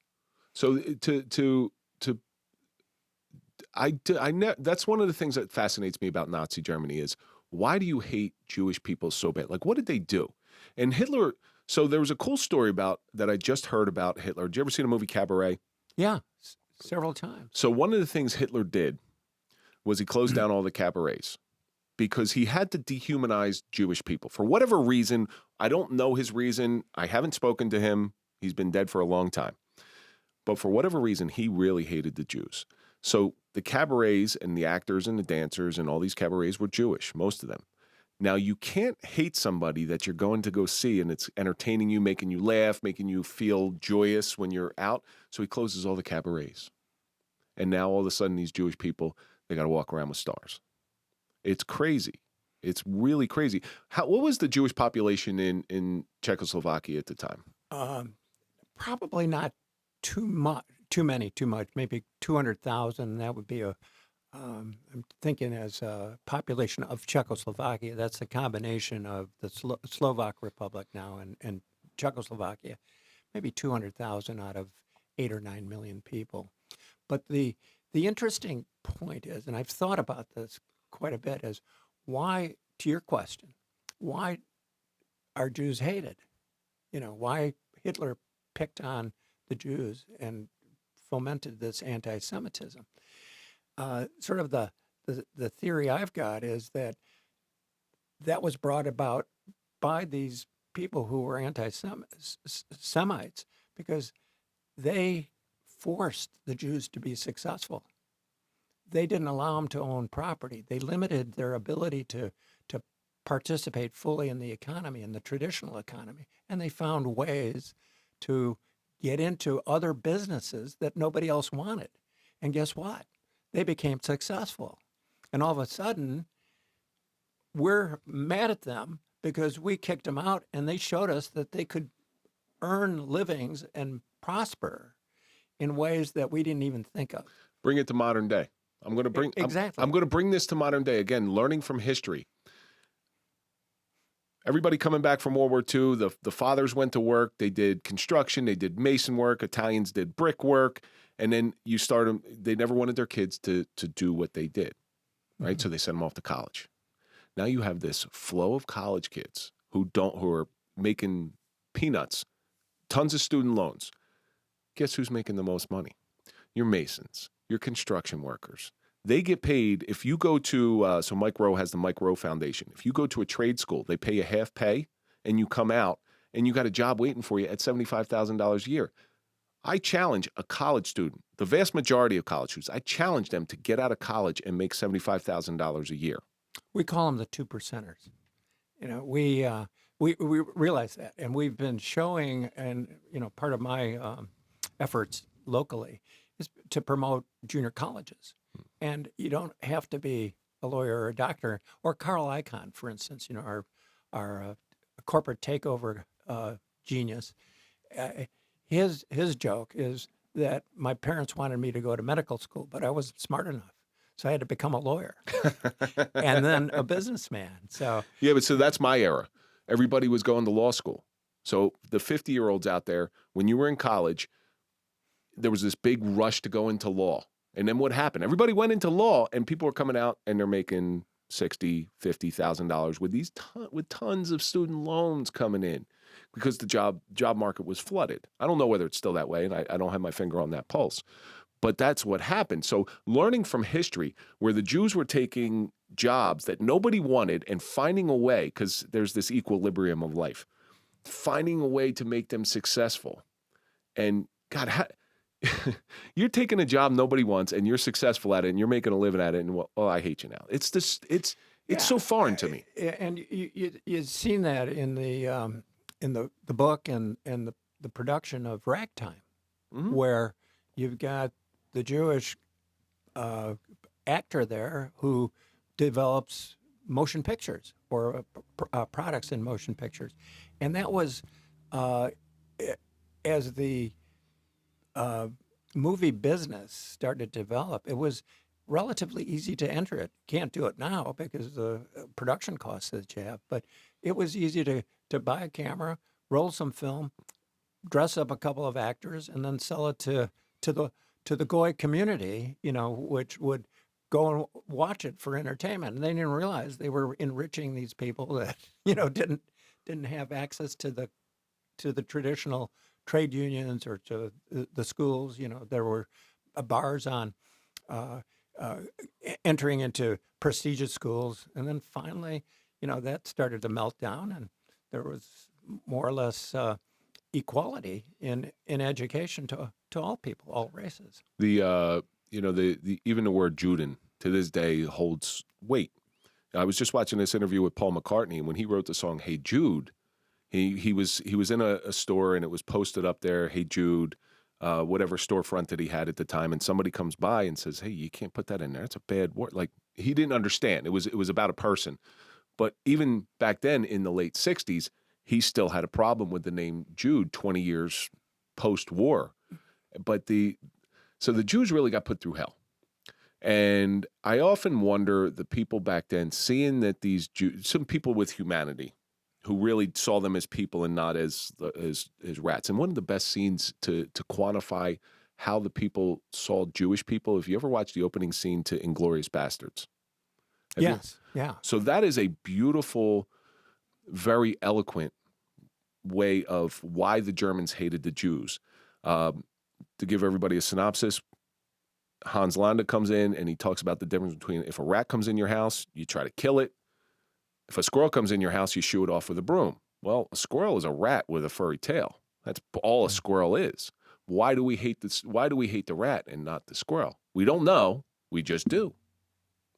B: So that's one of the things that fascinates me about Nazi Germany is, why do you hate Jewish people so bad? Like, what did they do? And Hitler, so there was a cool story that I just heard about Hitler. Did you ever see the movie Cabaret?
C: Yeah, several times.
B: So one of the things Hitler did was he closed down all the cabarets because he had to dehumanize Jewish people. For whatever reason, I don't know his reason. I haven't spoken to him. He's been dead for a long time. But for whatever reason, he really hated the Jews. So the cabarets and the actors and the dancers and all these cabarets were Jewish, most of them. Now, you can't hate somebody that you're going to go see and it's entertaining you, making you laugh, making you feel joyous when you're out. So he closes all the cabarets. And now all of a sudden, these Jewish people, they got to walk around with stars. It's crazy. It's really crazy. What was the Jewish population in Czechoslovakia at the time?
C: Probably not too much, maybe 200,000. That would be a I'm thinking as a population of Czechoslovakia, that's a combination of the Slovak Republic now and Czechoslovakia, maybe 200,000 out of 8 or 9 million people. But the interesting point is, and I've thought about this quite a bit, is why, to your question, why are Jews hated? Why Hitler picked on the Jews and fomented this anti-Semitism. Sort of the theory I've got is that was brought about by these people who were anti-Semites because they forced the Jews to be successful. They didn't allow them to own property. They limited their ability to participate fully in the economy, in the traditional economy. And they found ways to get into other businesses that nobody else wanted. And guess what? They became successful. And all of a sudden, we're mad at them because we kicked them out and they showed us that they could earn livings and prosper in ways that we didn't even think of.
B: Bring it to modern day. I'm going to bring
C: exactly.
B: I'm going to bring this to modern day again. Learning from history. Everybody coming back from World War II, the fathers went to work. They did construction. They did mason work. Italians did brick work. And then you start them. They never wanted their kids to do what they did, right? Mm-hmm. So they sent them off to college. Now you have this flow of college kids who are making peanuts, tons of student loans. Guess who's making the most money? Your masons, your construction workers. They get paid if you go to, so Mike Rowe has the Mike Rowe Foundation. If you go to a trade school, they pay you half pay and you come out and you got a job waiting for you at $75,000 a year. I challenge a college student, the vast majority of college students, I challenge them to get out of college and make $75,000 a year.
C: We call them the 2%ers. We realize that, and we've been showing, and part of my efforts locally is to promote junior colleges. And you don't have to be a lawyer or a doctor, or Carl Icahn, for instance, our corporate takeover genius. His joke is that my parents wanted me to go to medical school, but I wasn't smart enough. So I had to become a lawyer and then a businessman. So
B: so that's my era. Everybody was going to law school. So the 50-year-olds out there, when you were in college, there was this big rush to go into law. And then what happened? Everybody went into law, and people were coming out, and they're making $60,000, $50,000 with tons of student loans coming in because the job market was flooded. I don't know whether it's still that way, and I don't have my finger on that pulse. But that's what happened. So learning from history, where the Jews were taking jobs that nobody wanted and finding a way, because there's this equilibrium of life, finding a way to make them successful. And God, you're taking a job nobody wants and you're successful at it and you're making a living at it. And I hate you now. It's so foreign to me.
C: And you've seen that in the book and the production of Ragtime, mm-hmm. where you've got the Jewish actor there who develops motion pictures or products in motion pictures. And that was, as the movie business started to develop, it was relatively easy to enter it. Can't do it now because of the production costs that you have, but it was easy to buy a camera, roll some film, dress up a couple of actors, and then sell it to the Goy community, which would go and watch it for entertainment. And they didn't realize they were enriching these people that didn't have access to the traditional trade unions or to the schools. There were bars on entering into prestigious schools, and then finally, that started to melt down, and there was more or less equality in education to all people, all races.
B: The even the word Juden to this day holds weight. I was just watching this interview with Paul McCartney, and when he wrote the song "Hey Jude," he was in a store and it was posted up there, "Hey Jude," whatever storefront that he had at the time, and somebody comes by and says, "Hey, you can't put that in there. It's a bad word." Like, he didn't understand. It was about a person. But even back then in the late 60s, he still had a problem with the name Jude 20 years post-war. But so the Jews really got put through hell. And I often wonder the people back then, seeing that these Jews, some people with humanity, who really saw them as people and not as rats. And one of the best scenes to quantify how the people saw Jewish people, if you ever watch the opening scene to Inglourious Bastards.
C: Yes, yeah.
B: So that is a beautiful, very eloquent way of why the Germans hated the Jews. To give everybody a synopsis, Hans Landa comes in and he talks about the difference between if a rat comes in your house, you try to kill it. If a squirrel comes in your house, you shoo it off with a broom. Well, a squirrel is a rat with a furry tail. That's all a squirrel is. Why do we hate this? Why do we hate the rat and not the squirrel? We don't know. We just do.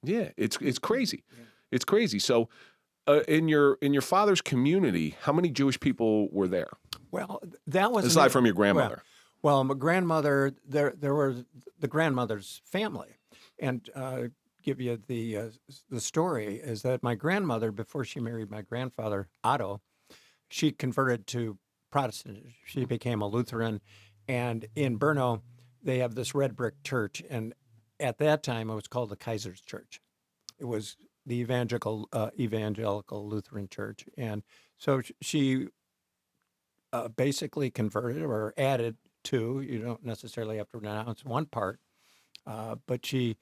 B: Yeah, it's crazy. It's crazy. So, in your father's community, how many Jewish people were there?
C: Well, that was
B: aside from your grandmother.
C: Well, my grandmother, there were the grandmother's family, and give you the story is that my grandmother, before she married my grandfather Otto, she converted to Protestantism. She became a Lutheran, and in Brno, they have this red brick church, and at that time it was called the Kaiser's Church. It was the evangelical Lutheran church, and so she basically converted or added to. You don't necessarily have to renounce one part, but she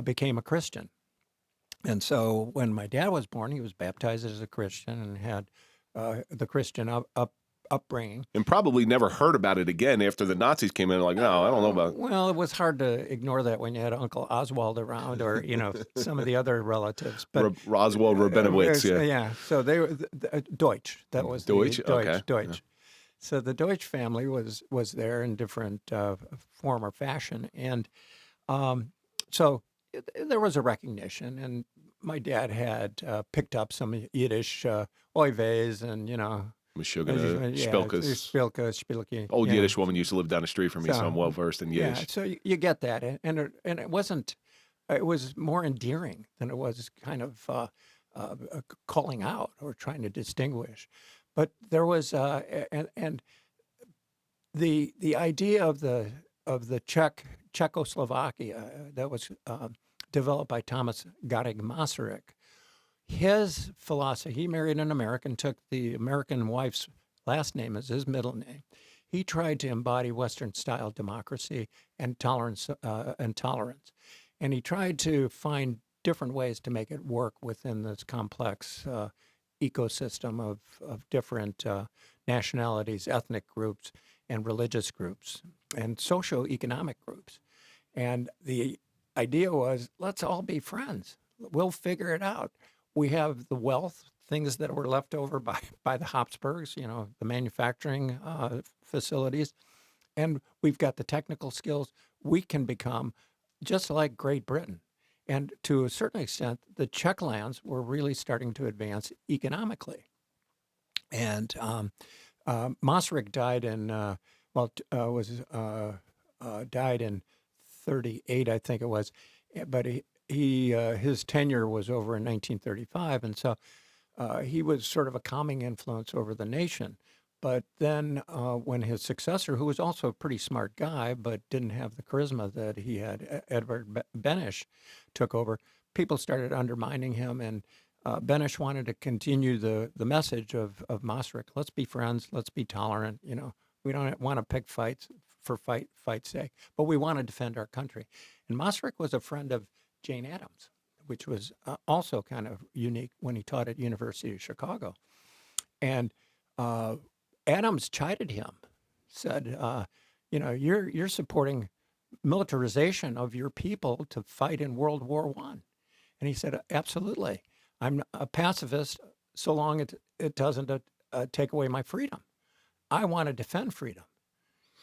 C: became a Christian. And so when my dad was born, he was baptized as a Christian and had the Christian upbringing.
B: And probably never heard about it again after the Nazis came in. Like, no, I don't know about it.
C: Well, it was hard to ignore that when you had Uncle Oswald around, or some of the other relatives. But
B: Oswald Rabinowitz, yeah.
C: Yeah. So they were Deutsch. That was
B: Deutsch. Okay.
C: Deutsch.
B: Yeah.
C: So the Deutsch family was there in different form or fashion, and so there was a recognition. And my dad had picked up some Yiddish oy veys and
B: Meshuggah,
C: Spilke.
B: Old Yiddish woman used to live down the street from me, so I'm well versed in Yiddish.
C: Yeah, so you get that, and it wasn't. It was more endearing than it was kind of calling out or trying to distinguish. But there was and the idea of the Czechoslovakia that was developed by Thomas Garrig Masaryk. His philosophy, he married an American, took the American wife's last name as his middle name. He tried to embody Western-style democracy and tolerance. And he tried to find different ways to make it work within this complex ecosystem of different nationalities, ethnic groups, and religious groups, and socioeconomic groups. And the idea was, let's all be friends. We'll figure it out. We have the wealth, things that were left over by the Habsburgs, the manufacturing facilities, and we've got the technical skills. We can become just like Great Britain. And to a certain extent, the Czech lands were really starting to advance economically. And Masaryk died in, died in 38, I think it was, but his tenure was over in 1935, and so he was sort of a calming influence over the nation. But then when his successor, who was also a pretty smart guy but didn't have the charisma that he had, Edvard Beneš, took over, people started undermining him, and Beneš wanted to continue the message of Masaryk. Let's be friends. Let's be tolerant. We don't want to pick fights for fight's sake, but we want to defend our country. And Masaryk was a friend of Jane Addams, which was also kind of unique when he taught at University of Chicago. And Addams chided him, said, you're supporting militarization of your people to fight in World War I. And he said, absolutely. I'm a pacifist so long it doesn't take away my freedom. I want to defend freedom.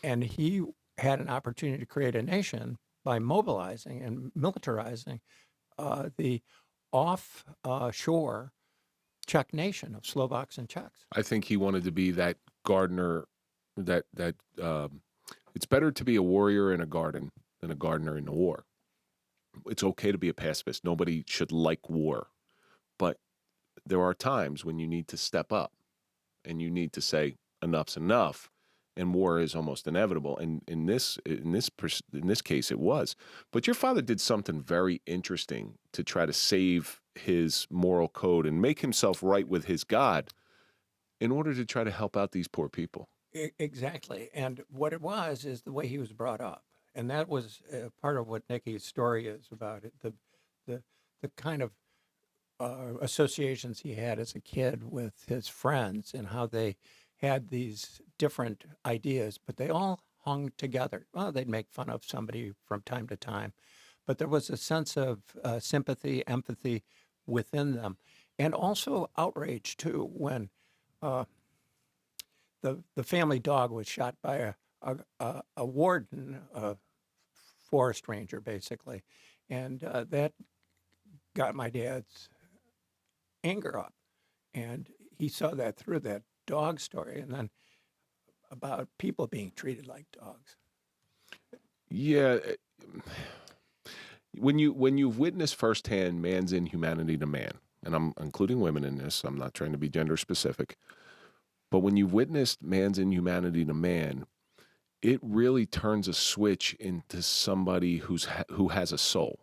C: And he had an opportunity to create a nation by mobilizing and militarizing the offshore Czech nation of Slovaks and Czechs.
B: I think he wanted to be that gardener. It's better to be a warrior in a garden than a gardener in a war. It's okay to be a pacifist. Nobody should like war, but there are times when you need to step up and you need to say enough's enough, and war is almost inevitable. And in this case, it was. But your father did something very interesting to try to save his moral code and make himself right with his God in order to try to help out these poor people.
C: Exactly. And what it was is the way he was brought up. And that was part of what Nicky's story is about. The kind of associations he had as a kid with his friends and how they had these different ideas, but they all hung together. Well, they'd make fun of somebody from time to time, but there was a sense of sympathy, empathy within them, and also outrage too when the family dog was shot by a warden, a forest ranger, basically, and that got my dad's anger up, and he saw that through that dog story, and then about people being treated like dogs.
B: Yeah, when you've witnessed firsthand man's inhumanity to man, and I'm including women in this, I'm not trying to be gender specific, but when you've witnessed man's inhumanity to man, it really turns a switch into somebody who has a soul.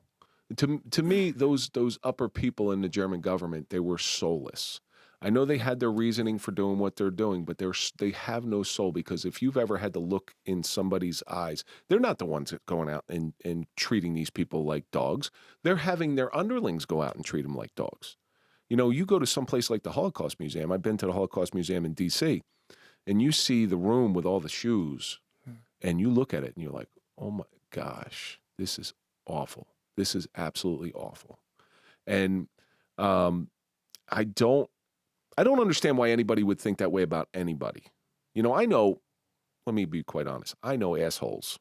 B: To me, those upper people in the German government, they were soulless. I know they had their reasoning for doing what they're doing, but they have no soul, because if you've ever had to look in somebody's eyes, they're not the ones that going out and treating these people like dogs. They're having their underlings go out and treat them like dogs. You know, you go to some place like the Holocaust Museum. I've been to the Holocaust Museum in D.C., and you see the room with all the shoes, and you look at it and you're like, oh my gosh, this is awful. This is absolutely awful. And I don't understand why anybody would think that way about anybody. You know, let me be quite honest. I know assholes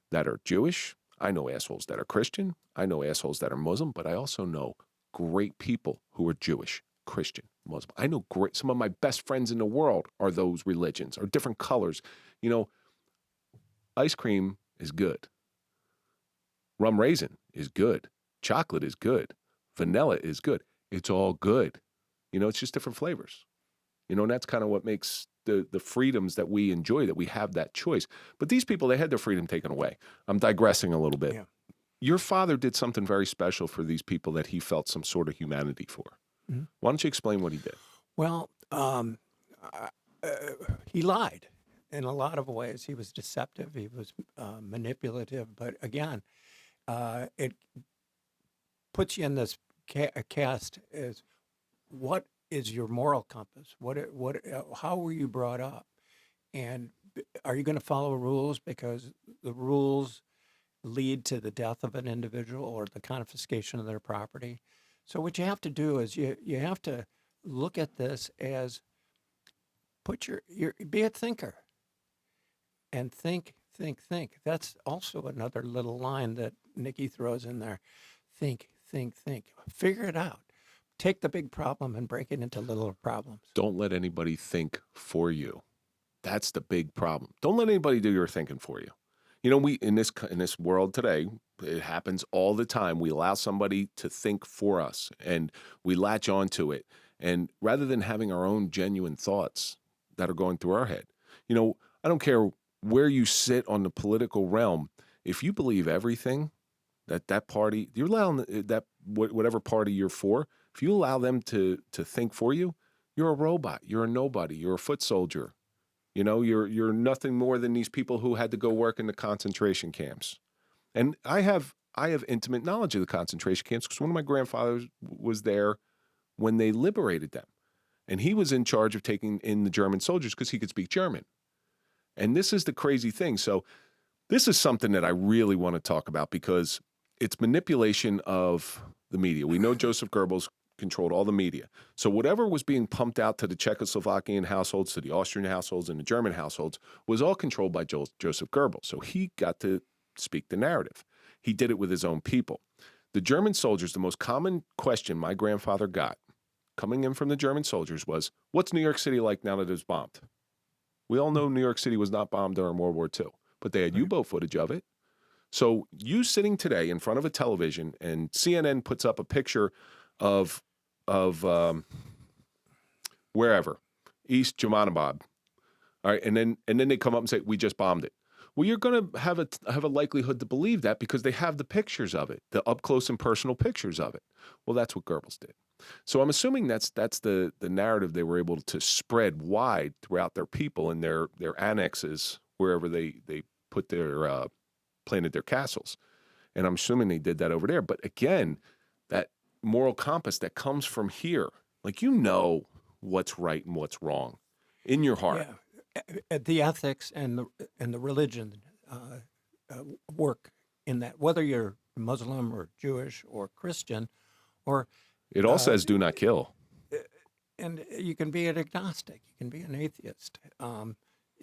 B: that are Jewish. I know assholes that are Christian. I know assholes that are Muslim, but I also know great people who are Jewish, Christian, Muslim. I know some of my best friends in the world are those religions or different colors. You know, ice cream is good. Rum raisin is good. Chocolate is good. Vanilla is good. It's all good. You know, it's just different flavors. You know, and that's kind of what makes the freedoms that we enjoy, that we have that choice. But these people, they had their freedom taken away. I'm digressing a little bit. Yeah. Your father did something very special for these people that he felt some sort of humanity for. Mm-hmm. Why don't you explain what he did?
C: Well, he lied in a lot of ways. He was deceptive. He was manipulative. But again, it puts you in this cast as what is your moral compass? How were you brought up? And are you going to follow rules because the rules lead to the death of an individual or the confiscation of their property? So what you have to do is you have to look at this as be a thinker and think. That's also another little line that Nicky throws in there. Think. Figure it out. Take the big problem and break it into little problems.
B: Don't let anybody think for you. That's the big problem. Don't let anybody do your thinking for you. You know, we in this world today, it happens all the time. We allow somebody to think for us, and we latch onto it. And rather than having our own genuine thoughts that are going through our head, you know, I don't care where you sit on the political realm. If you believe everything that party, you're allowing that whatever party you're for, if you allow them to think for you, you're a robot. You're a nobody. You're a foot soldier. You know, you're nothing more than these people who had to go work in the concentration camps. And I have intimate knowledge of the concentration camps because one of my grandfathers was there when they liberated them. And he was in charge of taking in the German soldiers because he could speak German. And this is the crazy thing. So this is something that I really want to talk about because it's manipulation of the media. We know Joseph Goebbels controlled all the media. So whatever was being pumped out to the Czechoslovakian households, to the Austrian households, and the German households was all controlled by Joseph Goebbels. So he got to speak the narrative. He did it with his own people. The German soldiers, the most common question my grandfather got coming in from the German soldiers was, what's New York City like now that it's bombed? We all know New York City was not bombed during World War II, but they had U-boat footage of it. So you sitting today in front of a television and CNN puts up a picture of wherever, East Jamanabad, All right, and then they come up and say, we just bombed it. Well, you're going to have a likelihood to believe that because they have the pictures of it, the up close and personal pictures of it. Well, that's what Goebbels did. So I'm assuming that's the narrative they were able to spread wide throughout their people and their annexes wherever they put their planted their castles. And I'm assuming they did that over there. But again, that moral compass that comes from here, like what's right and what's wrong in your heart.
C: Yeah. The ethics and the religion work in that, whether you're Muslim or Jewish or Christian, or
B: it all says do not kill.
C: And you can be an agnostic, you can be an atheist.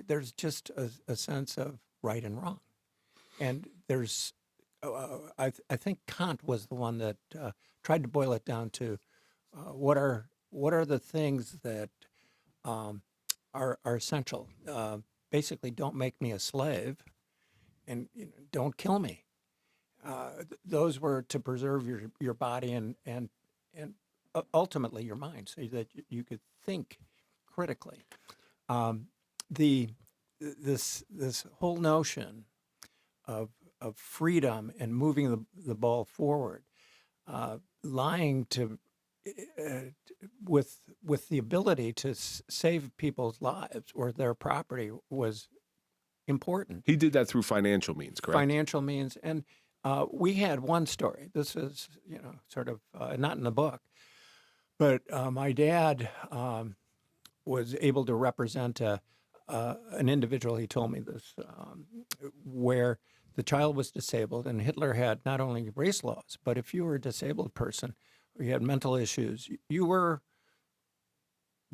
C: There's just a sense of right and wrong, and there's I think Kant was the one that tried to boil it down to what are the things that are essential. Basically, don't make me a slave, and don't kill me. Those were to preserve your body and ultimately your mind, so that you could think critically. This whole notion of freedom and moving the ball forward, lying to with the ability to save people's lives or their property was important.
B: He did that through financial means, correct?
C: Financial means, and we had one story. This is sort of not in the book, but my dad was able to represent an individual. He told me this, where the child was disabled, and Hitler had not only race laws, but if you were a disabled person or you had mental issues, you were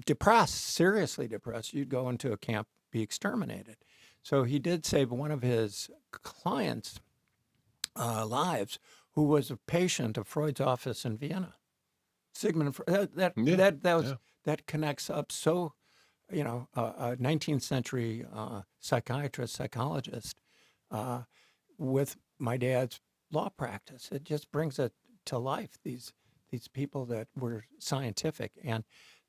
C: depressed, seriously depressed, you'd go into a camp, be exterminated. So he did save one of his clients' lives, who was a patient of Freud's office in Vienna. Sigmund Freud. That connects up so, a 19th century psychiatrist, psychologist, with my dad's law practice. It just brings it to life, these people that were scientific, and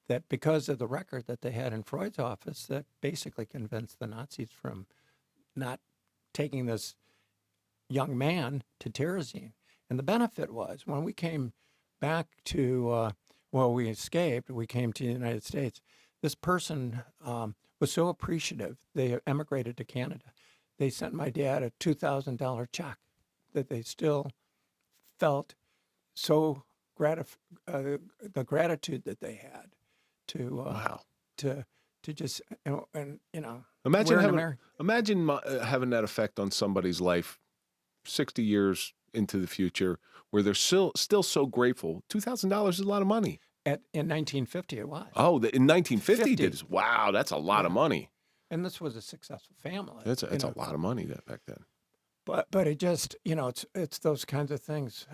C: that because of the record that they had in Freud's office, that basically convinced the Nazis from not taking this young man to Terezin. And the benefit was, when we came back to, we escaped, we came to the United States, this person was so appreciative, they emigrated to Canada. They sent my dad a $2,000 check that they still felt so the gratitude that they had to just,
B: imagine having that effect on somebody's life 60 years into the future, where they're still so grateful. $2,000 is a lot of money.
C: In 1950 it was.
B: Oh, in 1950 did it? Wow, that's a lot of money.
C: And this was a successful family.
B: It's a lot of money back then.
C: But it just, it's those kinds of things.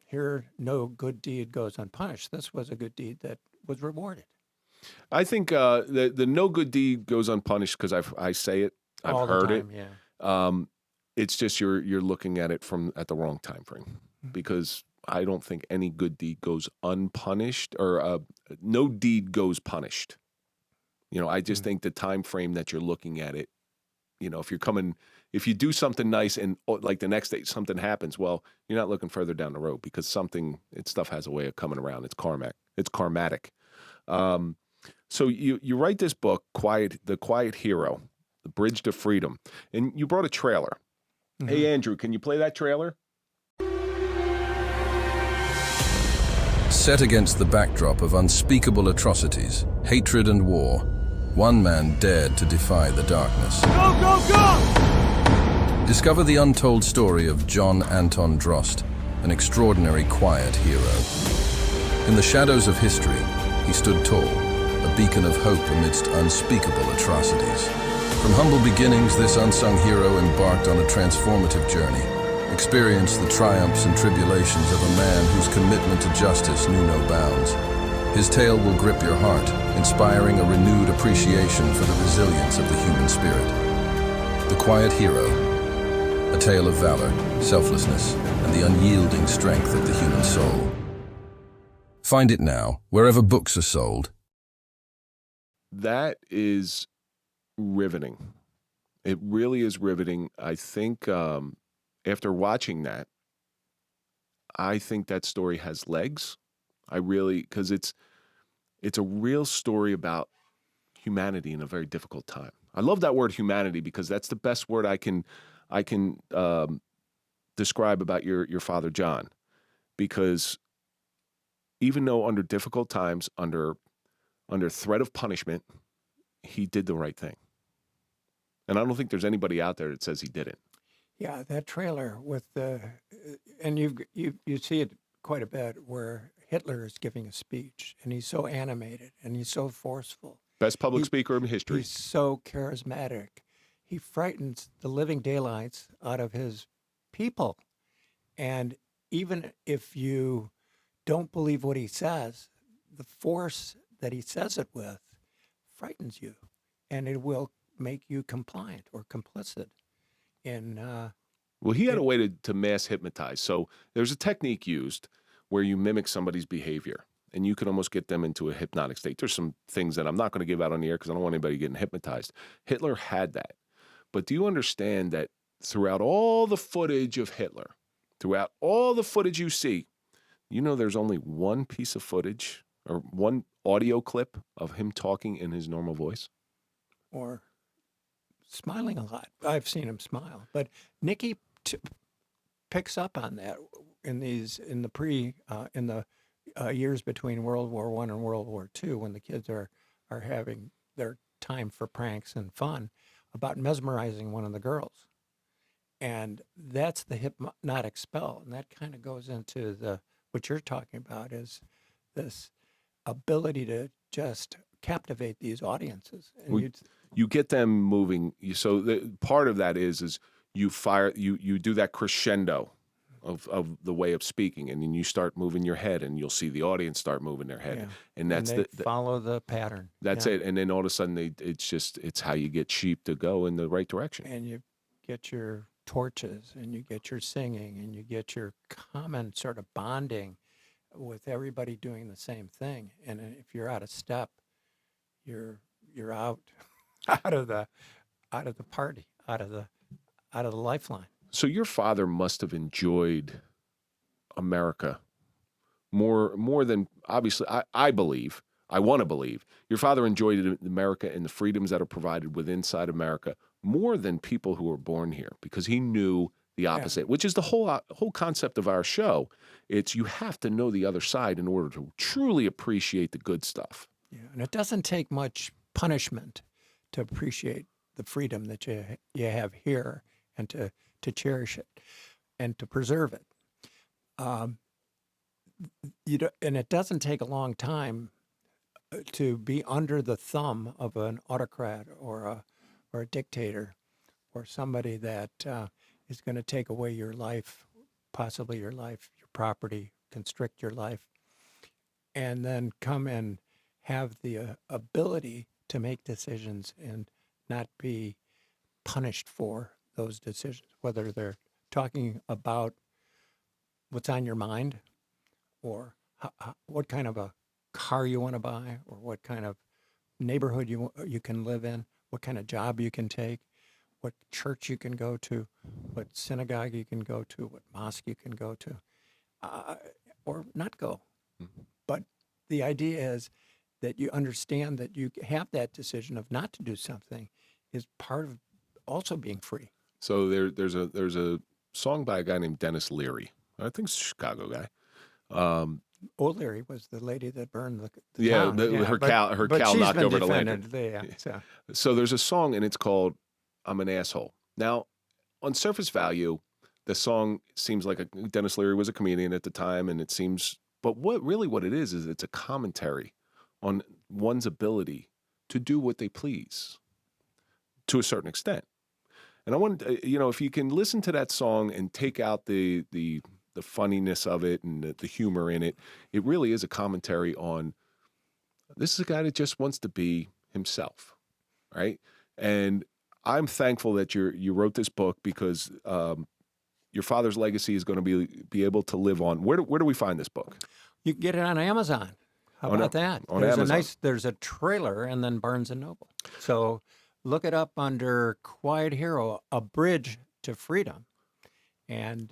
C: Here, no good deed goes unpunished. This was a good deed that was rewarded.
B: I think the no good deed goes unpunished because I say it, I've heard it.
C: Yeah.
B: It's just you're looking at it at the wrong time frame, because I don't think any good deed goes unpunished, or no deed goes punished. I just think the time frame that you're looking at it, if you do something nice and like the next day something happens, well, you're not looking further down the road, because stuff has a way of coming around. It's karmatic. So you write this book, The Quiet Hero, The Bridge to Freedom, and you brought a trailer. Mm-hmm. Hey, Andrew, can you play that trailer?
D: Set against the backdrop of unspeakable atrocities, hatred and war, one man dared to defy the darkness.
E: Go, go, go!
D: Discover the untold story of John Anton Drost, an extraordinary quiet hero. In the shadows of history, he stood tall, a beacon of hope amidst unspeakable atrocities. From humble beginnings, this unsung hero embarked on a transformative journey, experienced the triumphs and tribulations of a man whose commitment to justice knew no bounds. His tale will grip your heart, inspiring a renewed appreciation for the resilience of the human spirit. The Quiet Hero, a tale of valor, selflessness, and the unyielding strength of the human soul. Find it now, wherever books are sold.
B: That is riveting. It really is riveting. I think after watching that, I think that story has legs. Because it's a real story about humanity in a very difficult time. I love that word humanity because that's the best word I can describe about your father, John. Because even though under difficult times, under threat of punishment, he did the right thing. And I don't think there's anybody out there that says he didn't.
C: Yeah, that trailer with and you see it quite a bit where Hitler is giving a speech and he's so animated and he's so forceful.
B: Best public speaker in history.
C: He's so charismatic. He frightens the living daylights out of his people. And even if you don't believe what he says, the force that he says it with frightens you, and it will make you compliant or complicit in.
B: Well, he had a way to mass hypnotize. So there's a technique used where you mimic somebody's behavior, and you can almost get them into a hypnotic state. There's some things that I'm not going to give out on the air because I don't want anybody getting hypnotized. Hitler had that. But do you understand that throughout all the footage of Hitler, throughout all the footage you see, there's only one piece of footage or one audio clip of him talking in his normal voice?
C: Or smiling a lot. I've seen him smile. But Nicky picks up on that in the years between World War I and World War II, when the kids are having their time for pranks and fun, about mesmerizing one of the girls. And that's the hypnotic spell. And that kind of goes into what you're talking about, is this ability to just captivate these audiences. And
B: you get them moving. So part of that is you do that crescendo of the way of speaking, and then you start moving your head, and you'll see the audience start moving their head, and that's
C: they follow the pattern.
B: That's it, and then all of a sudden it's how you get sheep to go in the right direction.
C: And you get your torches, and you get your singing, and you get your common sort of bonding with everybody doing the same thing. And if you're out of step, you're out of the party, out of the lifeline.
B: So your father must have enjoyed America more than, obviously, I want to believe, your father enjoyed America and the freedoms that are provided with inside America more than people who were born here, because he knew the opposite, which is the whole concept of our show. It's you have to know the other side in order to truly appreciate the good stuff.
C: Yeah, and it doesn't take much punishment to appreciate the freedom that you have here, and to cherish it and to preserve it. And it doesn't take a long time to be under the thumb of an autocrat or a dictator, or somebody that is going to take away your life, possibly your property, constrict your life, and then come and have the ability to make decisions and not be punished for those decisions, whether they're talking about what's on your mind, or what kind of a car you want to buy, or what kind of neighborhood you can live in, what kind of job you can take, what church you can go to, what synagogue you can go to, what mosque you can go to, or not go. Mm-hmm. But the idea is that you understand that you have that decision of not to do something is part of also being free.
B: So there's a song by a guy named Dennis Leary. I think it's a Chicago guy.
C: O'Leary was the lady that burned the town.
B: Her cow knocked over the lantern. So there's a song, and it's called "I'm an Asshole." Now, on surface value, the song seems like Dennis Leary was a comedian at the time, and it seems, but what it is it's a commentary on one's ability to do what they please to a certain extent. And I want, if you can listen to that song and take out the funniness of it and the humor in it, it really is a commentary on, this is a guy that just wants to be himself, right? And I'm thankful that you wrote this book, because your father's legacy is going to be able to live on. Where do we find this book?
C: You can get it on Amazon. How about that?
B: On Amazon.
C: There's a trailer, and then Barnes & Noble. So look it up under Quiet Hero, A Bridge to Freedom, and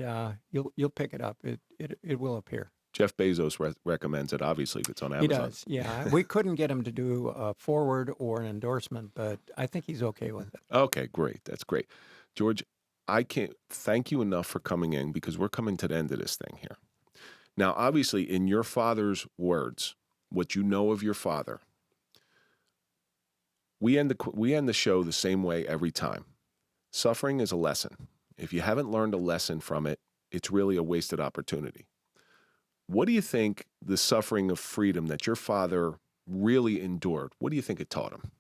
C: you'll pick it up. It will appear.
B: Jeff Bezos recommends it, obviously, if it's on Amazon.
C: He does, yeah. We couldn't get him to do a forward or an endorsement, but I think he's okay with it.
B: Okay, great. That's great. George, I can't thank you enough for coming in, because we're coming to the end of this thing here. Now, obviously, in your father's words, what you know of your father, we end the show the same way every time. Suffering is a lesson. If you haven't learned a lesson from it, it's really a wasted opportunity. What do you think the suffering of freedom that your father really endured, what do you think it taught him?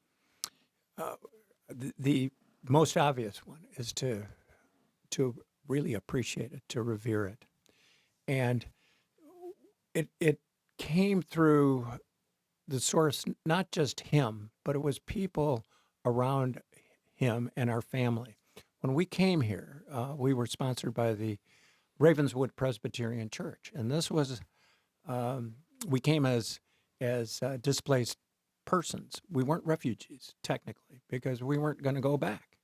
C: The most obvious one is to really appreciate it, to revere it. And it came through the source, not just him, but it was people around him and our family. When we came here, we were sponsored by the Ravenswood Presbyterian Church, and this was we came as displaced persons. We weren't refugees technically, because we weren't going to go back.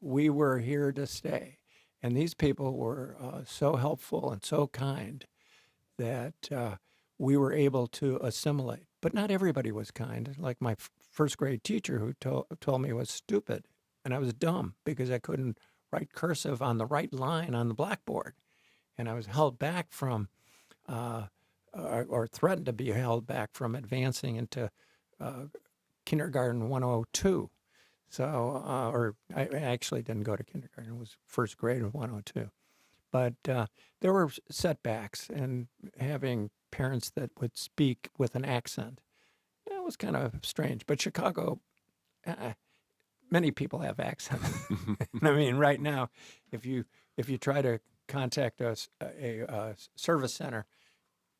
C: We were here to stay, and these people were so helpful and so kind that we were able to assimilate. But not everybody was kind. Like my first grade teacher, who told me I was stupid and I was dumb because I couldn't write cursive on the right line on the blackboard. And I was held back from, or threatened to be held back from advancing into kindergarten 102. So, or I actually didn't go to kindergarten. It was first grade of 102. But there were setbacks, and having parents that would speak with an accent, it was kind of strange. But Chicago, many people have accents. I mean, right now, if you try to contact us, a service center,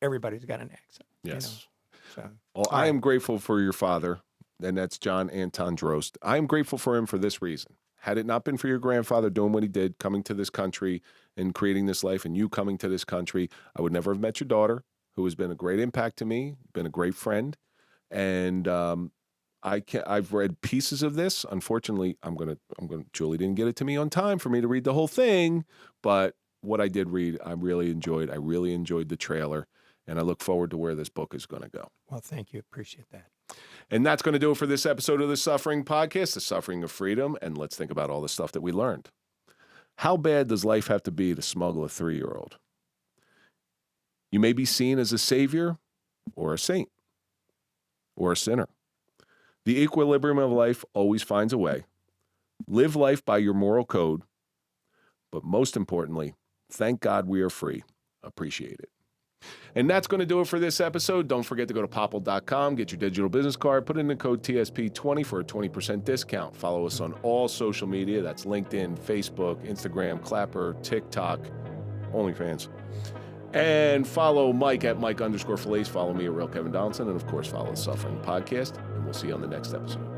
C: everybody's got an accent.
B: Yes.
C: So,
B: well, I am grateful for your father, and that's John Anton Drost. I am grateful for him for this reason. Had it not been for your grandfather doing what he did, coming to this country and creating this life, and you coming to this country, I would never have met your daughter, who has been a great impact to me, been a great friend. And I've read pieces of this. Unfortunately, Julie didn't get it to me on time for me to read the whole thing, but what I did read, I really enjoyed. I really enjoyed the trailer, and I look forward to where this book is going to go.
C: Well, thank you. Appreciate that.
B: And that's going to do it for this episode of The Suffering Podcast, The Suffering of Freedom, and let's think about all the stuff that we learned. How bad does life have to be to smuggle a 3-year-old? You may be seen as a savior or a saint or a sinner. The equilibrium of life always finds a way. Live life by your moral code, but most importantly, thank God we are free. Appreciate it. And that's going to do it for this episode. Don't forget to go to popple.com, get your digital business card, put in the code TSP20 for a 20% discount. Follow us on all social media. That's LinkedIn, Facebook, Instagram, Clapper, TikTok, OnlyFans. And follow Mike at Mike_Failace. Follow me at Real Kevin Donaldson. And of course, follow the Suffering Podcast. And we'll see you on the next episode.